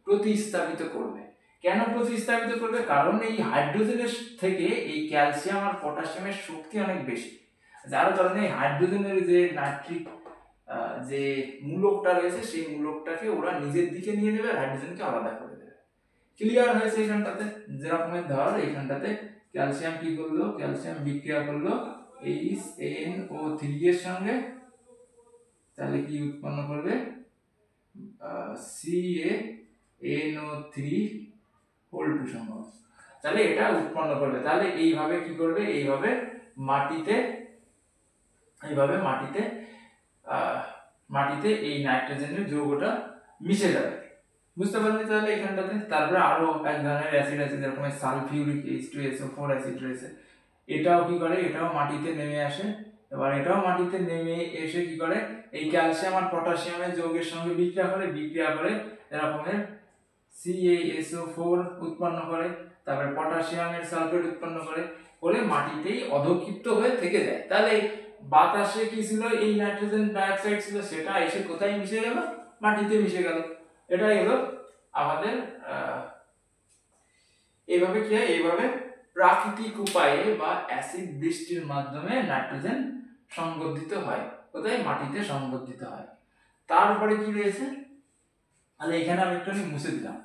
প্রতিস্থাপিত করবে। কেন প্রতিস্থাপিত করবে, কারণ এই হাইড্রোজেনের থেকে এই ক্যালসিয়াম আর পটাশিয়ামের শক্তি অনেক বেশি, যার কারণে হাইড্রোজেনের যে নাইট্রিক যে মূলকটা রয়েছে সেই মূলকটাকে ওরা নিজের দিকে নিয়ে নেবে আর হাইড্রোজেনকে আলাদা করে দেবে। ক্লিয়ার হয়েছে? এখানটাতে যেরকমের ধর, এইখানটাতে ক্যালসিয়াম কি করলো, ক্যালসিয়াম বিক্রিয়া করলো HNO3 এর সঙ্গে, তাহলে কি উৎপন্ন করবে, CaNO3 সম্ভব, তাহলে এটা উৎপন্ন করবে। তাহলে এইভাবে কি করবে, এইভাবে মাটিতে এই নাইট্রোজেনের যৌগটা মিশে যাবে। বুঝতে পারলি তাহলে এখানটাতে? তারপরে আরো এক ধরনের অ্যাসিড আছে, যেরকম সালফিউরিক H2SO4 অ্যাসিড রয়েছে, এটাও কি করে, এটাও মাটিতে নেমে আসে। এবার এটাও মাটিতে নেমে এসে কি করে, এই ক্যালসিয়াম আর পটাশিয়ামের যৌগের সঙ্গে বিক্রিয়া করে এরকমের CaSO4 উৎপন্ন করে, তারপরে পটাশিয়ামের সালফেট উৎপন্ন করে মাটিতেই অধক্ষিপ্ত হয়ে থেকে যায়। তাহলে বাতাসে কি ছিল, এই নাইট্রোজেন ডাইঅক্সাইড ছিল, সেটা এসে কোথায় মিশে গেল, মাটিতে মিশে গেল। এটাই হলো আমাদের এইভাবে কি হয়, এইভাবে প্রাকৃতিক উপায়ে বা অ্যাসিড বৃষ্টির মাধ্যমে নাইট্রোজেন সংবর্ধিত হয়। কোথায়, মাটিতে সংবর্ধিত হয়। তারপরে কি রয়েছে, তাহলে এখানে আমি একটু মুছে দিলাম।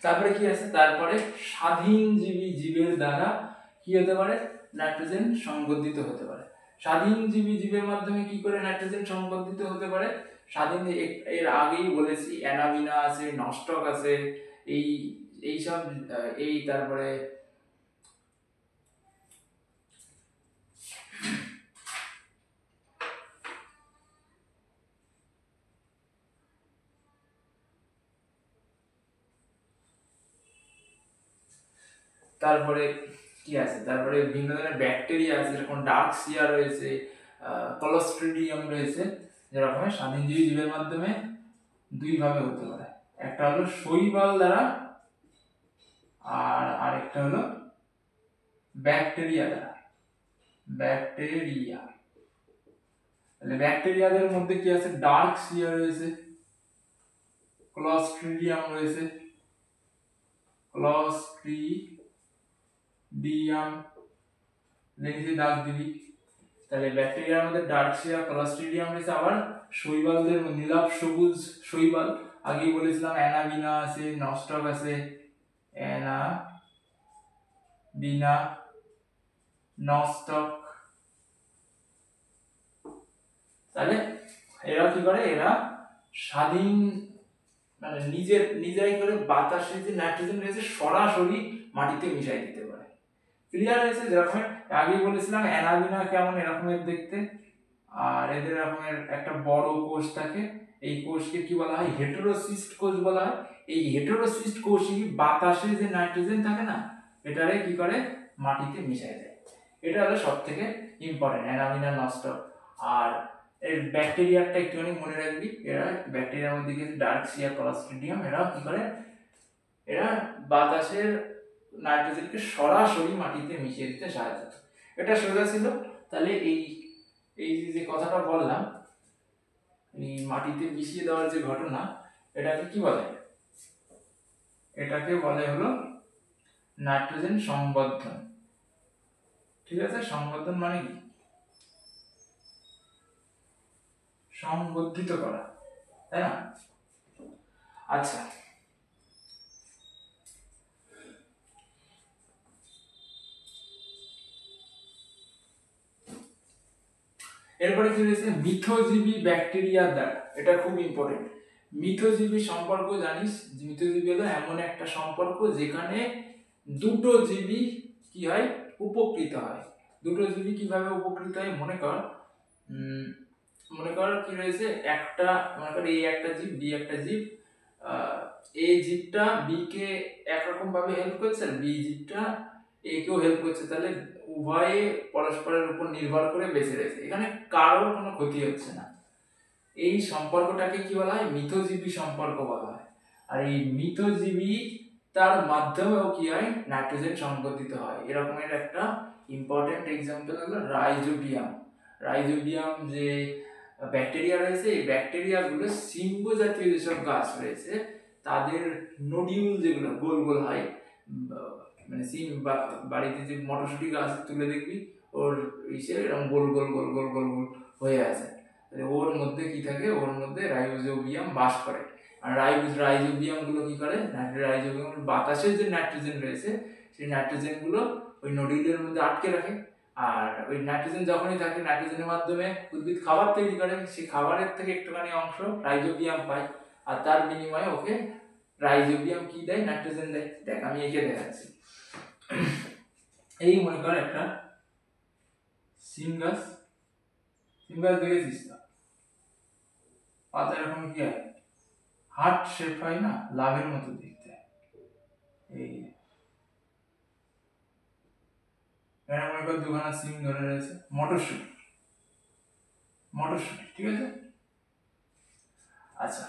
তারপরে কি আছে, তারপরে স্বাধীনজীবী জীবের দ্বারা কি হতে পারে, নাইট্রোজেন সংবর্ধিত হতে পারে। স্বাধীনজীবী জীবের মাধ্যমে কি করে নাইট্রোজেন সংবর্ধিত হতে পারে, এর আগেই বলেছি অ্যানাবিনা আছে, নস্টক আছে, এইসব তারপরে কি আছে, তারপরে বিভিন্ন ধরনের ব্যাকটেরিয়া আছে, যেরকম ডার্কসিয়া রয়েছে, ক্লোস্ট্রিডিয়াম রয়েছে, যেরকম স্বাধীনজীবী জীবের মাধ্যমে দুই ভাবে হতে পারে। একটা হলো শৈবাল দ্বারা আর আরেকটা হলো ব্যাকটেরিয়া দ্বারা। ব্যাকটেরিয়াদের মধ্যে কি আছে, ডার্কসিয়া রয়েছে, ক্লোস্ট্রিডিয়াম রয়েছে, তাহলে ব্যাকটেরিয়ার মধ্যে ডার্কসিয়া, ক্লোস্ট্রিডিয়াম রয়েছে। আবার শৈবালদের নীলাভ সবুজ শৈবাল, আগেই বলেছিলাম অ্যানাবিনা আছে, নস্টক আছে, অ্যানাবিনা, নস্টক। তাহলে এরা কি করে, এরা স্বাধীন মানে নিজেরাই করে বাতাসে যে নাইট্রোজেন রয়েছে সরাসরি মাটিতে মিশাই দিতে পারে। ক্লিয়ার হয়েছে? যেরকম আগেই বলেছিলাম অ্যানাবিনা কেমন এরকমের দেখতে, আর এদের এরকমের একটা বড় কোষ থাকে, এই কোষকে কি বলা হয়, হেটেরোসিস্ট কোষ বলা হয়। এই হেটেরোসিস্ট কোষই বাতাসে যে নাইট্রোজেন থাকে না, এটারে কি করে মাটিতে মিশাই দেয়। এটা হলো সব থেকে ইম্পর্টেন্ট, অ্যানাবিনা, নস্টক। আর এর ব্যাকটেরিয়াটা একটুখানি মনে রাখবি, এরা ব্যাকটেরিয়ার মধ্যে গিয়ে ডার্কসিয়া, ক্লোস্ট্রিডিয়াম, এরা কি করে, এরা বাতাসের নাইট্রোজেনকে সরাসরি মাটিতে মিশিয়ে দিতে সাহায্য করে। এটা সোজা ছিল। তাহলে এই যে কথাটা বললাম, এই মাটিতে মিশিয়ে দেওয়ার যে ঘটনা, এটাকে কি বলে, এটাকে বলে হলো নাইট্রোজেন সংবর্ধন। ঠিক আছে, সংবর্ধন মানে কি? সংবর্ধিত করা, তাই না? আচ্ছা, এরপরে কি রয়েছে? মিথজীবী ব্যাকটেরিয়ার দ্বারা, এটা খুব ইম্পর্টেন্ট। মিথজীবী সম্পর্ক জানিস? মিথজীবী হলো এমন একটা সম্পর্ক যেখানে দুটো জীবী কি হয়? উপকৃত হয়। দুটো জীবী কিভাবে উপকৃত হয়? মনে কর কি রয়েছে, একটা মনে কর এ একটা জীব, বি একটা জীব। এ জীবটা বি কে একরকম ভাবে হেল্প করছে, আর বি জীবটা এ কেও হেল্প করছে, তাহলে উভয়ে পরস্পরের উপর নির্ভর করে বেঁচে রয়েছে, এখানে কারোর কোনো ক্ষতি হচ্ছে না। এই সম্পর্কটাকে কি বলা হয়? মিথজীবী সম্পর্ক বলা হয়। আর এই মিথজীবী তার মাধ্যমেও কি হয়? নাইট্রোজেন সংবর্ধিত হয়। এরকমের একটা ইম্পর্টেন্ট এক্সাম্পল হলো রাইজোবিয়াম। রাইজোবিয়াম যে ব্যাকটেরিয়া রয়েছে, এই ব্যাকটেরিয়াগুলো সিম্বো জাতীয় যেসব গাছ রয়েছে তাদের নোডিউল যেগুলো গোল গোল হয়, মানে সিম বা বাড়িতে যে মটরশুঁটি গাছ তুলে দেখবি ওর ইসে এরকম গোল গোল গোল গোল গোল গোল হয়ে আছে, ওর মধ্যে কি থাকে? ওর মধ্যে রাইজোবিয়াম বাস করে। আর রাইজোবিয়াম গুলো কি করে? রাইজোবিয়াম বাতাসের যে নাইট্রোজেন রয়েছে সেই নাইট্রোজেন গুলো ওই নোডিউলের মধ্যে আটকে রাখে। আর ওই নাইট্রোজেন যখনই থাকে, নাইট্রোজেনের মাধ্যমে উদ্ভিদ খাবার তৈরি করে, সেই খাবারের থেকে একটুখানি অংশ রাইজোবিয়াম পায়, আর তার বিনিময়ে ওকে রাইজোবিয়াম কি দেয়? নাইট্রোজেন দেয়। দেখ আমি এঁকে দেখাচ্ছি। এই মনে কর একটা সিম গাছ, সিম গাছ দেখেছিস না? পাতা এরকম কি হয়? হার্ট শেপ হয় না, লাভের মতো দেখতে। এই এখানে মনে কর দুখানা সিম ধরে রয়েছে, মটরশুঁটি, মটরশুঁটি, ঠিক আছে? আচ্ছা,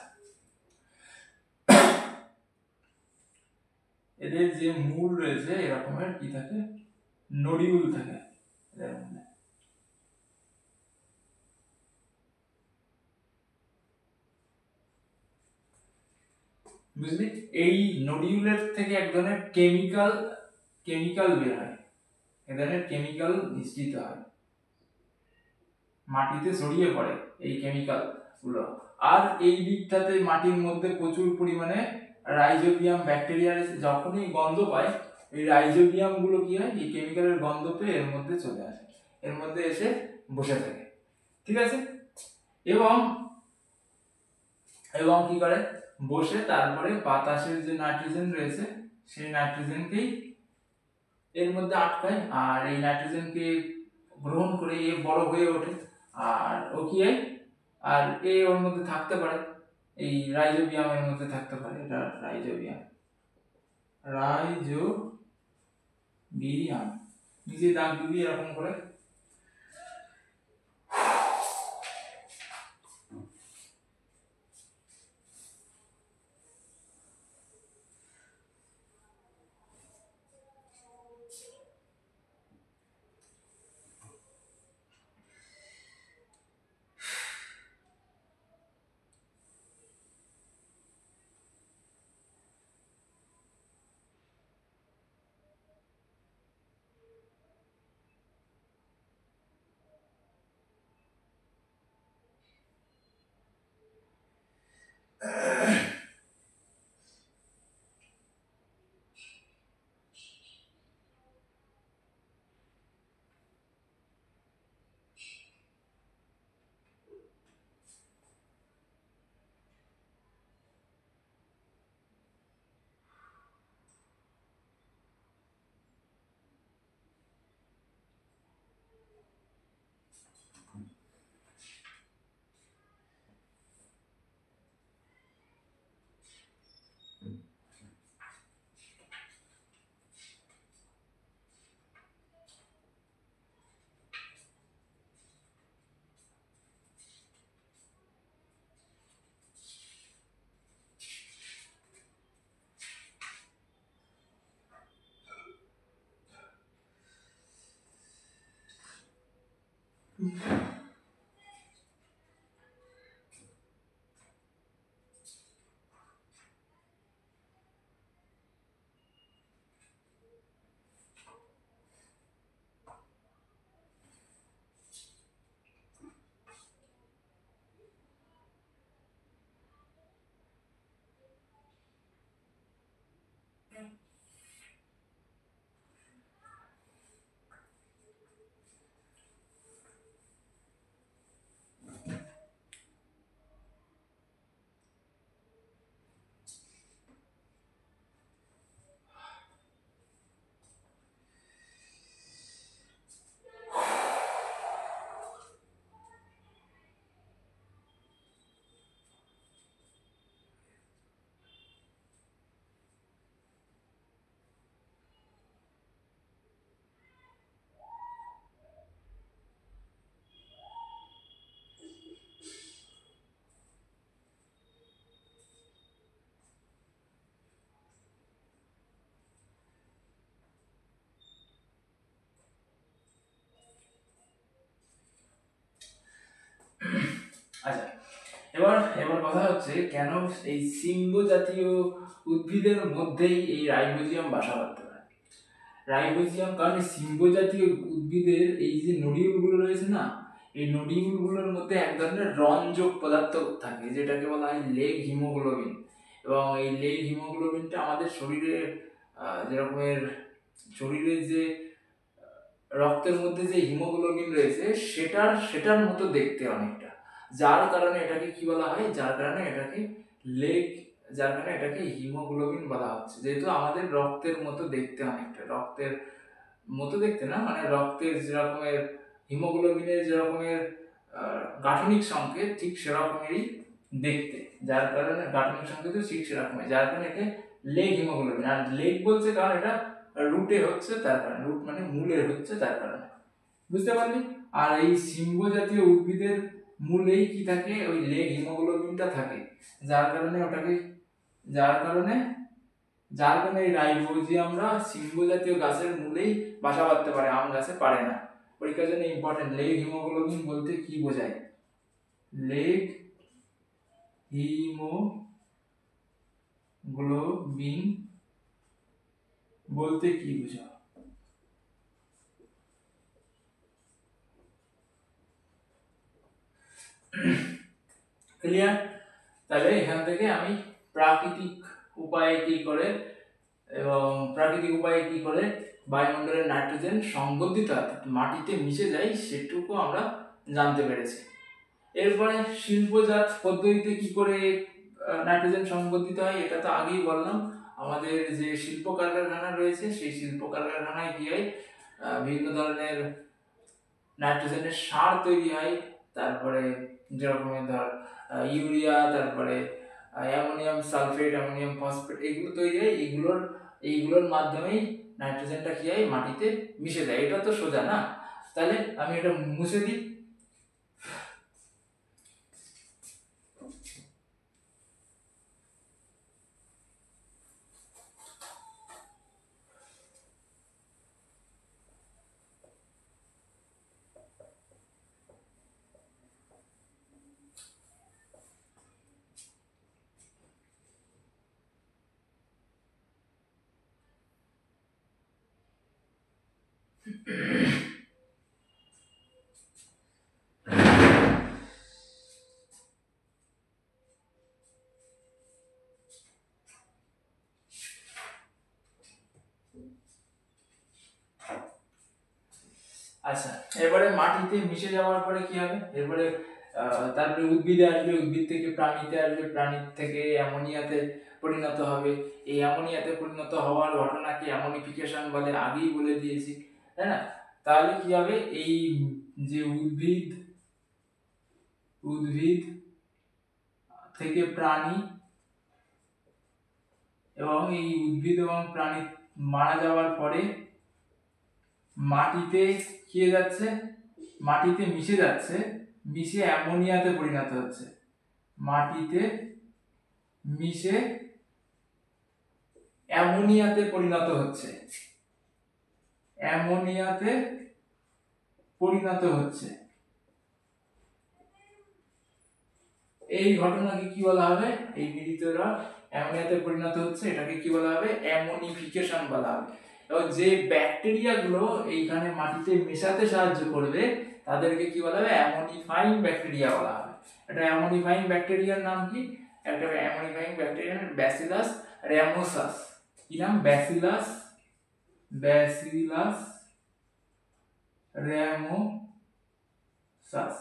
এদের যে মূল রয়েছে এরকমের কি থাকে? নডিউল থাকে এদের মধ্যে। বুঝলি? এই নডিউলের থেকে এক ধরনের কেমিক্যাল বের হয়, এ ধরনের কেমিক্যাল নিঃসৃত হয়, মাটিতে ছড়িয়ে পড়ে এই কেমিক্যাল গুলো। আর এই দিকটাতে মাটির মধ্যে প্রচুর পরিমাণে রাইজোবিয়াম ব্যাকটেরিয়া যখনই গন্ধ পায়, এই রাইজোবিয়াম গুলো কি হয়? এই কেমিক্যালের গন্ধ পেয়ে এর মধ্যে চলে আসে, এর মধ্যে এসে বসে থাকে, ঠিক আছে? এবং এবং কি করে? বসে তারপরে বাতাসের যে নাইট্রোজেন রয়েছে সেই নাইট্রোজেনকেই এর মধ্যে আটকায়, আর এই নাইট্রোজেনকে গ্রহণ করে এ বড় হয়ে ওঠে, আর ও কি হয়? আর এ ওর মধ্যে থাকতে পারে, এই রাইজোবিয়ামের মধ্যে থাকতে পারে। এটা রাইজোবিয়াম, রাইজোবিয়াম নিজে দাগ দিবি এরকম করে। আচ্ছা, এবার এবার কথা হচ্ছে কেন এই সিম্ব জাতীয় উদ্ভিদের মধ্যেই এই রাইবোজিয়াম বাসা বাঁধতে পারে। রাইবোজিয়াম কারণ সিম্ব জাতীয় উদ্ভিদের এই যে নডিউলগুলো রয়েছে না, এই নডিউলগুলোর মধ্যে এক ধরনের রঞ্জক পদার্থ থাকে যেটাকে বলা হয় লেগ হিমোগ্লোবিন। এবং এই লেগ হিমোগ্লোবিনটা আমাদের শরীরে যেরকমের শরীরে যে রক্তের মধ্যে যে হিমোগ্লোবিন রয়েছে সেটার সেটার মতো দেখতে অনেকটা, যার কারণে এটাকে কি বলা হয়, যার কারণে এটাকে লেগ, যার কারণে এটাকে হিমোগ্লোবিন বলা হচ্ছে। যেহেতু আমাদের রক্তের মতো দেখতে অনেকটা, রক্তের মতো দেখতে না মানে রক্তের যেরকমের হিমোগ্লোবিনের যেরকমের গাঠনিক সংকেত ঠিক সেরকমেরই দেখতে, যার কারণে গাঠনিক সংকেত ঠিক সেরকমই, যার কারণে একে লেগ হিমোগ্লোবিন। আর লেগ বলছে কারণ এটা রুটে হচ্ছে তার কারণে, রুট মানে মূলের হচ্ছে তার কারণে, বুঝতে পারলি। আর এই সিম্ব জাতীয় উদ্ভিদের মূলেই কি থাকে, ওই লেগ হিমোগ্লোবিনটা থাকে, যার কারণে ওটাকে যার কারণে যার কারণে এই রাইবোজিয়ামরা সিম্ব জাতীয় গাছের মূলেই বাসা বাঁধতে পারে, আম গাছে পারে না। পরীক্ষার জন্য ইম্পর্টেন্ট, লেগ হিমোগ্লোবিন বলতে কি বোঝায়, লেগ হিমোগ্লোবিন বলতে কি বোঝায়। ক্লিয়ার? তাহলে এখান থেকে আমি প্রাকৃতিক উপায়ে কি করে বায়ুমণ্ডলের নাইট্রোজেন সংবদ্ধিত মাটিতে মিশে যায় সেটুকু আমরা জানতে পেরেছি। এরপরে শিল্পজাত পদ্ধতিতে কি করে নাইট্রোজেন সংবদ্ধিত হয় এটা তো আগেই বললাম। আমাদের যে শিল্প কারখানা রয়েছে সেই শিল্প কারখানায় কি হয়, বিভিন্ন ধরনের নাইট্রোজেনের সার তৈরি হয়, তারপরে যেরকম ধর ইউরিয়া, তারপরে অ্যামোনিয়াম সালফেট, অ্যামোনিয়াম ফসফেট, এগুলো তৈরি হয়। এইগুলোর মাধ্যমেই নাইট্রোজেনটা কি হয়, মাটিতে মিশে যায়। এটা তো সোজা না? তাহলে আমি এটা মুছে দিই। আচ্ছা, এবারে মাটিতে মিশে যাওয়ার পরে কি হবে, এরপরে তারপরে উদ্ভিদে আসবে, উদ্ভিদ থেকে প্রাণীতে আসবে, প্রাণী থেকে অ্যামোনিয়াতে পরিণত হবে। এই অ্যামোনিয়াতে পরিণত হওয়ার ঘটনাকে অ্যামোনিফিকেশন বলে, আগেই বলে দিয়েছি, তাই না? তাহলে কি হবে, এই যে উদ্ভিদ থেকে প্রাণী, এবং এই উদ্ভিদ এবং প্রাণী মারা যাওয়ার পরে মাটিতে কি যাচ্ছে, মাটিতে মিশে যাচ্ছে, মিশে অ্যামোনিয়াতে পরিণত হচ্ছে, মাটিতে মিশে অ্যামোনিয়াতে পরিণত হচ্ছে, অ্যামোনিয়াতে পরিণত হচ্ছে। এই ঘটনাকে কি বলা হবে, এই মিলিতরা অ্যামোনিয়াতে পরিণত হচ্ছে, এটাকে কি বলা হবে, অ্যামোনিফিকেশন বলা হবে। এবং যে ব্যাকটেরিয়া গুলো এইখানে মাটিতে মেশাতে সাহায্য করবে তাদেরকে কি বলা হবে, অ্যামোনিফাইং ব্যাকটেরিয়া বলা হবে। এটা অ্যামোনিফাইং ব্যাকটেরিয়ার নাম কি, একটা অ্যামোনিফাইং ব্যাকটেরিয়ার ব্যাসিলাস র্যামোসাস। কি নাম, ব্যাসিলাস র্যামোসাস।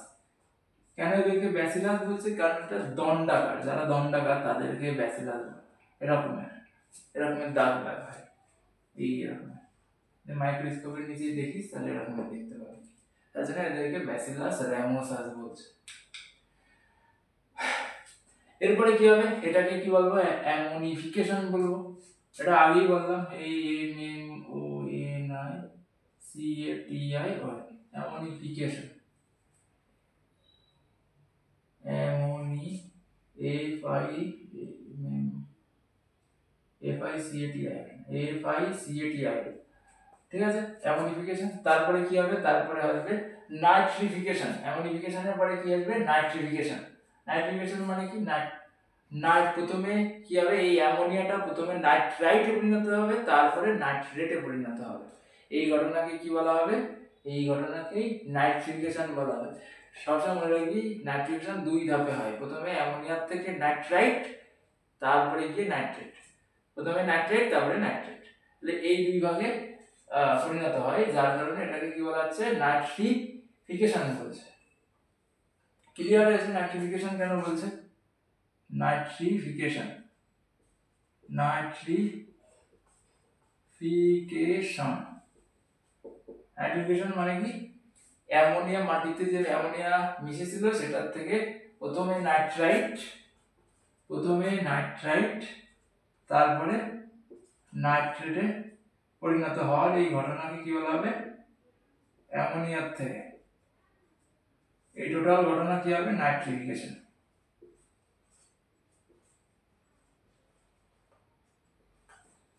কেন এদেরকে ব্যাসিলাস বলছে, কারণ এটা দণ্ডাকার, যারা দণ্ডাকার তাদেরকে ব্যাসিলাস বলে। এরকমের দাগ লাগা হয়, এই এরকমের মাইক্রোস্কোপের নিচে দেখিস তাহলে এরকম দেখতে পাবি। তাছাড়া এদেরকে ব্যাসিলাস র্যামোসাস বলছে। এরপরে কি হবে, এটাকে কি বলবো, অ্যামোনিফিকেশন বলবো। এটা আগেই বললাম, AMMONICATI, অ্যামোনিফিকেশন, FICATI, ঠিক আছে, অ্যামোনিফিকেশন। তারপরে কি হবে, তারপরে আসবে নাইট্রিফিকেশন। অ্যামোনিফিকেশনের পরে কি আসবে, নাইট্রিফিকেশন। নাইট্রিফিকেশন মানে কি, প্রথমে কি হবে, এই অ্যামোনিয়াটা প্রথমে নাইট্রাইটে পরিণত হবে, তারপরে নাইট্রেটে পরিণত হবে। এই ঘটনাকে কি বলা হবে, এই ঘটনাকেই নাইট্রিফিকেশন বলা হবে। সবসময় মনে রাখবি নাইট্রিফিকেশন দুই ধাপে হয়, প্রথমে অ্যামোনিয়ার থেকে নাইট্রাইট, তারপরে গিয়ে নাইট্রেট, প্রথমে নাইট্রেট তারপরে নাইট্রেট, তাহলে এই দুই ভাগে পরিণত হয়, যার কারণে এটাকে কি বলা হচ্ছে, নাইট্রিফিকেশন বলছে। ক্লিয়ার হয়েছে নাইট্রিফিকেশন কেন বলছে? নাইট্রিফিকেশন নাইট্রিফিকেশন মানে কি, অ্যামোনিয়া, মাটিতে যে অ্যামোনিয়া মিশেছিল সেটার থেকে প্রথমে নাইট্রাইট তারপরে নাইট্রেটে পরিণত হওয়ার এই ঘটনাকে কি বলা হবে, অ্যামোনিয়ার থেকে। এই টোটাল ঘটনা কি হবে, নাইট্রিফিকেশন।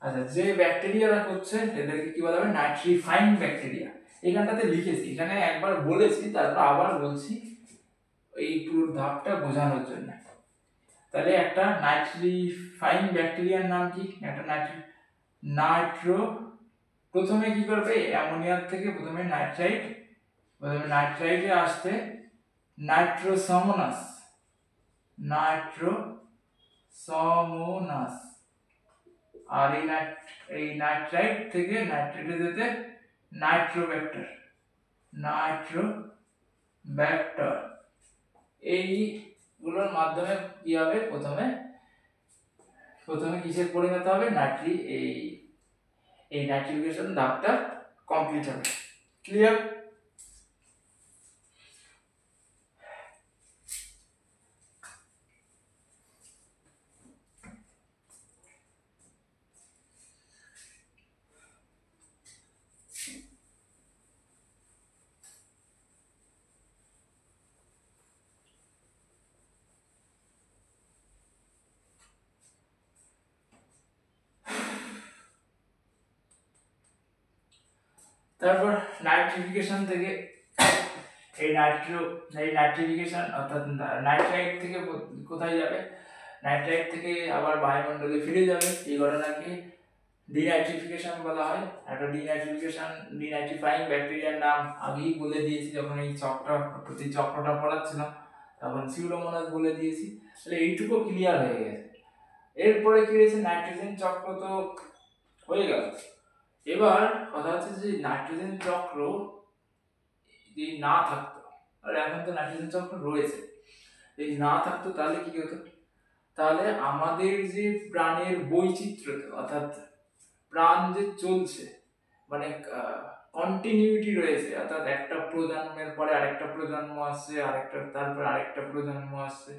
আচ্ছা, যে ব্যাকটেরিয়ারা করছে এদেরকে কি বলা হবে, নাইট্রিফাইং ব্যাকটেরিয়া। এখানটাতে লিখেছি, এখানে একবার বলেছি, তারপর আবার বলছি এই পুরো ধাপটা বোঝানোর জন্য। তাহলে একটা নাইট্রিফাইং ব্যাকটেরিয়ার নাম কি, একটা প্রথমে কি করবে, অ্যামোনিয়ার থেকে প্রথমে নাইট্রাইটে আসতে নাইট্রোসমোনাস, আর এই নাইট্রাইট থেকে নাইট্রেটে যেতে নাইট্রোব্যাক্টর, এইগুলোর মাধ্যমে কি হবে, প্রথমে কিসের পরিণত হবে, এই নাইট্রিফিকেশন ধাপটা কমপ্লিট হবে। ক্লিয়ার? তারপর নাইট্রিফিকেশন থেকে এই নাইট্রিফিকেশন অর্থাৎ নাইট্রাইট থেকে কোথায় যাবে, নাইট্রাইট থেকে আবার বায়ুমণ্ডলে ফিরে যাবে। এই ঘটনাকে ডিনাইট্রিফিকেশন বলা হয়। একটা ডিনাইট্রিফাইং ব্যাকটেরিয়ার নাম আগেই বলে দিয়েছি, যখন এই চক্রটা পড়াচ্ছিলাম তখন সিউডোমোনাস বলে দিয়েছি। তাহলে এইটুকু ক্লিয়ার হয়ে গেছে। এরপরে কি হয়েছে, নাইট্রোজেন চক্র তো হয়ে গেল। এবার কথা হচ্ছে যে নাইট্রোজেন চক্র যদি না থাকতো, আর এখন তো নাইট্রোজেন চক্র রয়েছে, যদি না থাকতো তাহলে কি হতো, তাহলে আমাদের যে প্রাণের বৈচিত্র্য, অর্থাৎ প্রাণ যে চলছে, মানে কন্টিনিউটি রয়েছে, অর্থাৎ একটা প্রজন্মের পরে আরেকটা প্রজন্ম আসছে, তারপরে আরেকটা প্রজন্ম আসছে,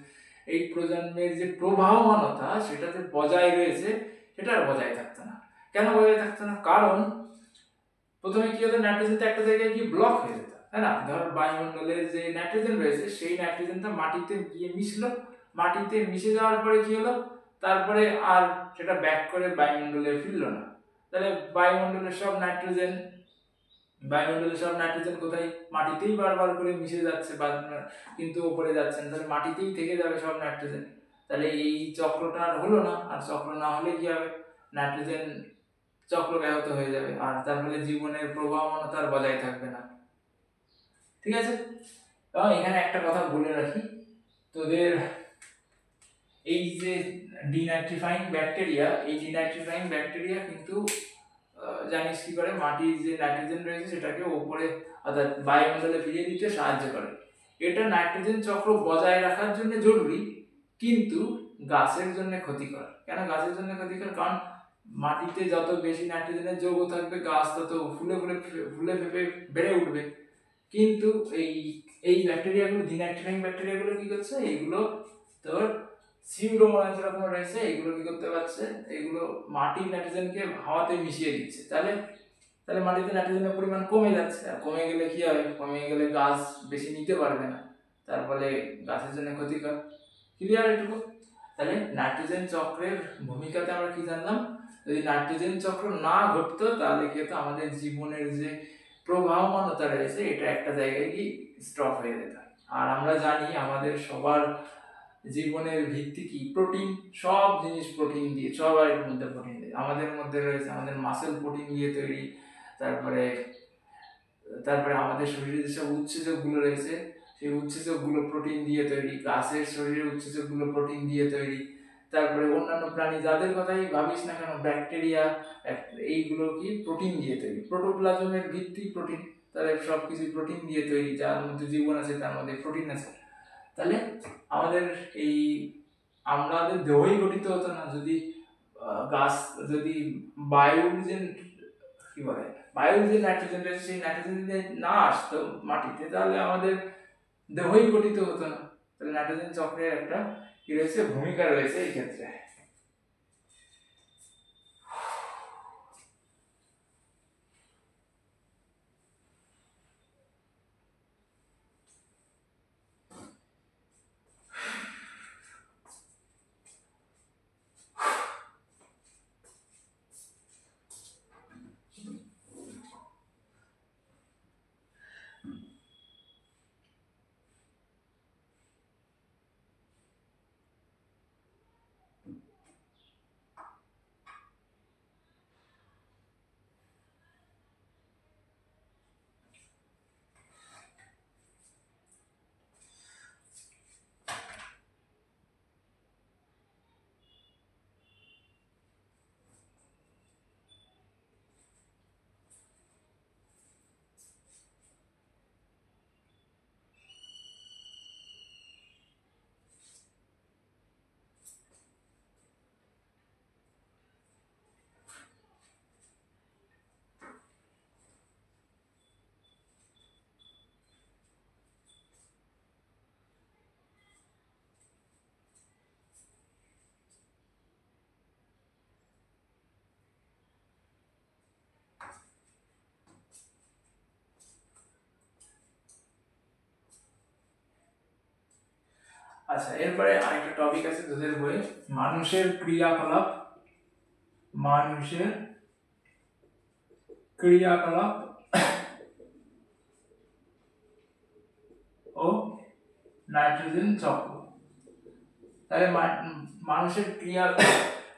এই প্রজন্মের যে প্রবাহমানতা সেটাতে বজায় রয়েছে, সেটা আর বজায় থাকতো না। কেন বজায় থাকতো না? কারণ প্রথমে কি হতো, নাইট্রোজেনটা একটা জায়গায় গিয়ে ব্লক হয়ে যেত, তাই না? ধর বায়ুমণ্ডলের যে নাইট্রোজেন রয়েছে সেই নাইট্রোজেনটা মাটিতে গিয়ে মিশলো, মাটিতে মিশে যাওয়ার পরে কি হলো, তারপরে আর সেটা ব্যাক করে বায়ুমণ্ডলে ফিরলো না। তাহলে বায়ুমণ্ডলের সব নাইট্রোজেন কোথায়, মাটিতেই বারবার করে মিশে যাচ্ছে, কিন্তু উপরে যাচ্ছে না, তাহলে মাটিতেই থেকে যাবে সব নাইট্রোজেন। তাহলে এই চক্রটা আর হলো না, আর চক্র না হলে কি হবে, নাইট্রোজেন চক্র ব্যাহত হয়ে যাবে, আর তার ফলে জীবনের প্রবাহমানতা আর বজায় থাকবে না। ঠিক আছে? এবং এখানে একটা কথা বলে রাখি, তোদের এই যে ডিনাইট্রিফাইং ব্যাকটেরিয়া কিন্তু জানিস কি করে, মাটির যে নাইট্রোজেন রয়েছে সেটাকে উপরে অর্থাৎ বায়ুমণ্ডলে ফিরিয়ে দিতে সাহায্য করে। এটা নাইট্রোজেন চক্র বজায় রাখার জন্য জরুরি, কিন্তু গাছের জন্য ক্ষতিকর। কেন গাছের জন্য ক্ষতিকর? কারণ মাটিতে যত বেশি নাইট্রোজেনের যৌগ থাকবে, গাছ তত ফুলে ফেপে বেড়ে উঠবে। কিন্তু এই ব্যাকটেরিয়াগুলো, ডিনাইট্রিফাইং ব্যাকটেরিয়াগুলো কি করছে, এইগুলো তোর সিউডোমোনাস যেরকম রয়েছে, এইগুলো কি করতে পারছে, এগুলো মাটির নাইট্রোজেনকে হাওয়াতে মিশিয়ে দিচ্ছে। তাহলে মাটিতে নাইট্রোজেনের পরিমাণ কমে যাচ্ছে, আর কমে গেলে কি হবে, কমে গেলে গাছ বেশি নিতে পারবে না, তার ফলে গাছের জন্য ক্ষতিকর। ক্লিয়ার এটুকু? তাহলে নাইট্রোজেন চক্রের ভূমিকাতে আমরা কি জানলাম, যদি নাইট্রোজেন চক্র না ঘটতো তাহলে কি হতো, আমাদের জীবনের যে প্রবাহমানতা রয়েছে এটা একটা জায়গায় কি স্টপ হয়ে যেত। আর আমরা জানি আমাদের সবার জীবনের ভিত্তি কি? প্রোটিন। সব জিনিস প্রোটিন দিয়ে, সবার মধ্যে প্রোটিন দিয়ে। আমাদের মধ্যে রয়েছে, আমাদের মাসেল প্রোটিন দিয়ে তৈরি। তারপরে তারপরে আমাদের শরীরে যেসব উৎসেচকগুলো রয়েছে, সেই উৎসেচকগুলো প্রোটিন দিয়ে তৈরি। গাছের শরীরের উৎসেচকগুলো প্রোটিন দিয়ে তৈরি। তারপরে অন্যান্য প্রাণী যাদের কথাই ভাবিস না কেন, ব্যাকটেরিয়া, এইগুলো কি প্রোটিন দিয়ে তৈরি। প্রোটোপ্লাজমের ভিত্তি প্রোটিন, তাদের সব কিছু প্রোটিন দিয়ে তৈরি। যার মধ্যে জীবন আছে তার মধ্যে প্রোটিন আছে। তাহলে আমাদের এই আমাদের দেহই গঠিত হতো না যদি গাছ, যদি বায়ুর যে কি বলে, বায়ুর যে নাইট্রোজেন রয়েছে সেই নাইট্রোজেন যদি না আসতো মাটিতে, তাহলে আমাদের দেহই গঠিত হতো না। তাহলে নাইট্রোজেন চক্রের একটা কি রয়েছে, ভূমিকা রয়েছে এই ক্ষেত্রে। আচ্ছা, এরপরে আরেকটা টপিক আছে তোদের বইয়ে, মানুষের ক্রিয়াকলাপ। মানুষের ক্রিয়াকলাপ ও নাইট্রোজেন চক্র। তাহলে মানুষের ক্রিয়া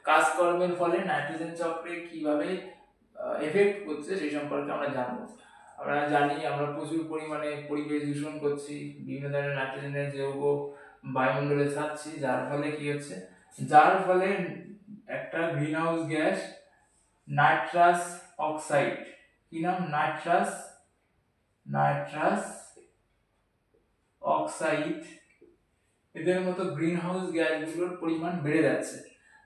কাজকর্মের ফলে নাইট্রোজেন চক্রে কিভাবে এফেক্ট করছে সেই সম্পর্কে আমরা জানবো। আমরা জানি আমরা প্রচুর পরিমাণে পরিবেশ দূষণ করছি, বিভিন্ন ধরনের নাইট্রোজেনের যৌগ বায়ুমণ্ডলে ছাড়ছি, যার ফলে কি হচ্ছে, যার ফলে একটা green house gas nitrous oxide, কি নাম, নাইট্রাস অক্সাইড, এদের মতো গ্রিন হাউস গ্যাসগুলোর পরিমাণ বেড়ে যাচ্ছে।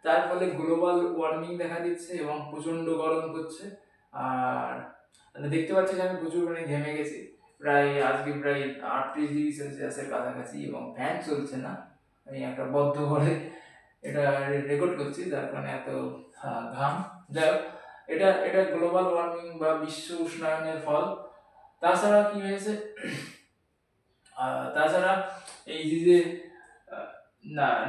তার ফলে গ্লোবাল ওয়ার্মিং দেখা দিচ্ছে এবং প্রচন্ড গরম করছে। আর দেখতে পাচ্ছি যে আমি প্রচুর পরিমাণে ঘেমে গেছি, আজকে প্রায় 38°C কাছাকাছি, এবং ফ্যান চলছে না। আমি একটা বদ্ধ ঘরে এটা রেকর্ড করছি, যার কারণে এত ঘাম। যাই হোক, এটা এটা গ্লোবাল ওয়ার্মিং বা বিশ্ব উষ্ণায়নের ফল। তাছাড়া কি হয়েছে, তাছাড়া এই যে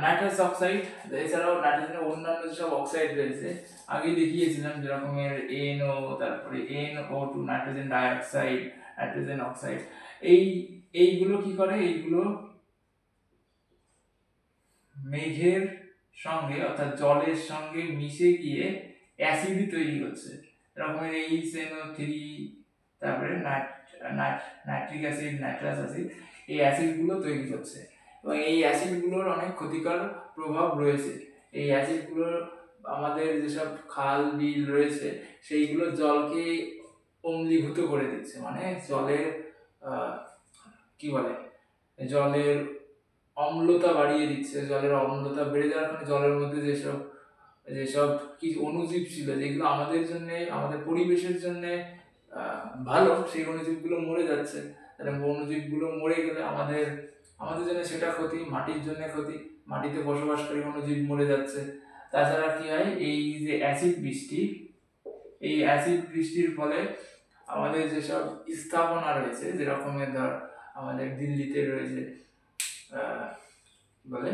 নাইট্রাস অক্সাইড, এছাড়াও নাইট্রোজেনের অন্যান্য যেসব অক্সাইড রয়েছে আগে দেখিয়েছিলাম, যেরকমের NO, তারপরে NO2, nitrogen dioxide, nitrogen oxide, এইগুলো কি করে, এইগুলো মেঘের সঙ্গে অর্থাৎ জলের সঙ্গে মিশে গিয়ে অ্যাসিড তৈরি হচ্ছে। এরকমের HNO3, তারপরে নাইট্রিক অ্যাসিড, নাইট্রাস অ্যাসিড, এই অ্যাসিডগুলো তৈরি হচ্ছে, এবং এই অ্যাসিডগুলোর অনেক ক্ষতিকর প্রভাব রয়েছে। এই অ্যাসিডগুলোর আমাদের যেসব খাল বিল রয়েছে সেইগুলো জলকে অম্লীভূত করে দিচ্ছে, মানে জলের কি বলে, জলের অম্লতা বাড়িয়ে দিচ্ছে। জলের অম্লতা বেড়ে যাওয়ার কারণে জলের মধ্যে যেসব যেসব কি অণুজীব ছিল, যেগুলো আমাদের জন্য, আমাদের পরিবেশের জন্য ভালো, সেই অণুজীবগুলো মরে যাচ্ছে। তাহলে অণুজীবগুলো মরে গেলে আমাদের আমাদের জন্য সেটা ক্ষতি, মাটির জন্য ক্ষতি, মাটিতে বসবাসকারী অণুজীব মরে যাচ্ছে। তাছাড়া কি হয়, এই যে অ্যাসিড বৃষ্টি, এই অ্যাসিড বৃষ্টির ফলে আমাদের যেসব স্থাপনা রয়েছে, যেরকমের ধর আমাদের দিল্লিতে রয়েছে বলে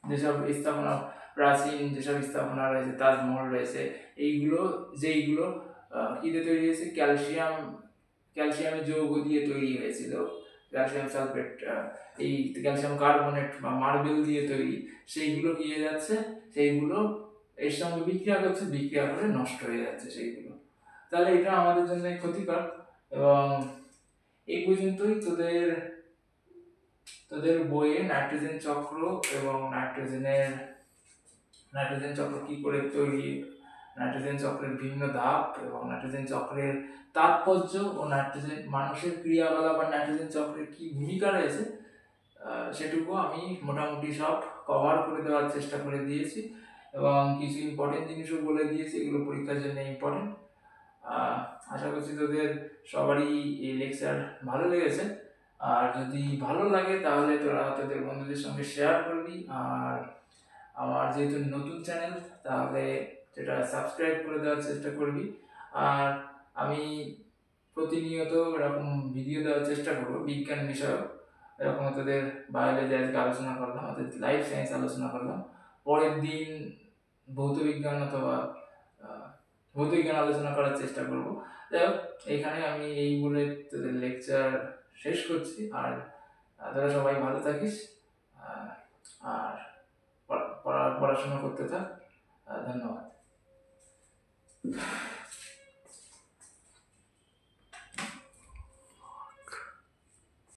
যেসব স্থাপনা, প্রাচীন যেসব স্থাপনা রয়েছে, তাজমহল রয়েছে, এইগুলো যেইগুলো কিতে তৈরি হয়েছে, ক্যালসিয়ামের যৌগ দিয়ে তৈরি হয়েছিল, ক্যালসিয়াম সালফেট, এই ক্যালসিয়াম কার্বনেট বা মার্বেল দিয়ে তৈরি, সেইগুলো কি হয়ে যাচ্ছে, সেইগুলো এর সঙ্গে বিক্রিয়া করছে, বিক্রিয়া করে নষ্ট হয়ে যাচ্ছে সেইগুলো। তাহলে এটা আমাদের জন্য ক্ষতিকর। এবং এই পর্যন্তই তোদের তোদের বইয়ে নাইট্রোজেন চক্র এবং নাইট্রোজেন চক্র কি করে তৈরি, নাইট্রোজেন চক্রের বিভিন্ন ধাপ এবং নাইট্রোজেন চক্রের তাৎপর্য ও নাইট্রোজেন মানুষের ক্রিয়াকলাপ বা নাইট্রোজেন চক্রের কি ভূমিকা রয়েছে, সেটুকু আমি মোটামুটি সব কভার করে দেওয়ার চেষ্টা করে দিয়েছি এবং কিছু ইম্পর্টেন্ট জিনিসও বলে দিয়েছি, এগুলো পরীক্ষার জন্য ইম্পর্টেন্ট। আশা করছি তোদের সবারই এই লেকচার ভালো লেগেছে। আর যদি ভালো লাগে তাহলে তোরা তোদের বন্ধুদের সঙ্গে শেয়ার করবি। আর আমার যেহেতু নতুন চ্যানেল, তাহলে সেটা সাবস্ক্রাইব করে দেওয়ার চেষ্টা করবি। আর আমি প্রতিনিয়ত এরকম ভিডিও দেওয়ার চেষ্টা করবো বিজ্ঞান বিষয়ক। এরকম তোদের বায়োলজি আজকে আলোচনা করলাম, অর্থাৎ লাইফ সায়েন্স আলোচনা করলাম, পরের দিন ভৌতবিজ্ঞান অথবা ভৌতবিজ্ঞান আলোচনা করার চেষ্টা করব। যাই হোক, এইখানে আমি এই বলে তোদের লেকচার শেষ করছি। আর তোরা সবাই ভালো থাকিস, আর পড়াশোনা করতে থাক। ধন্যবাদ।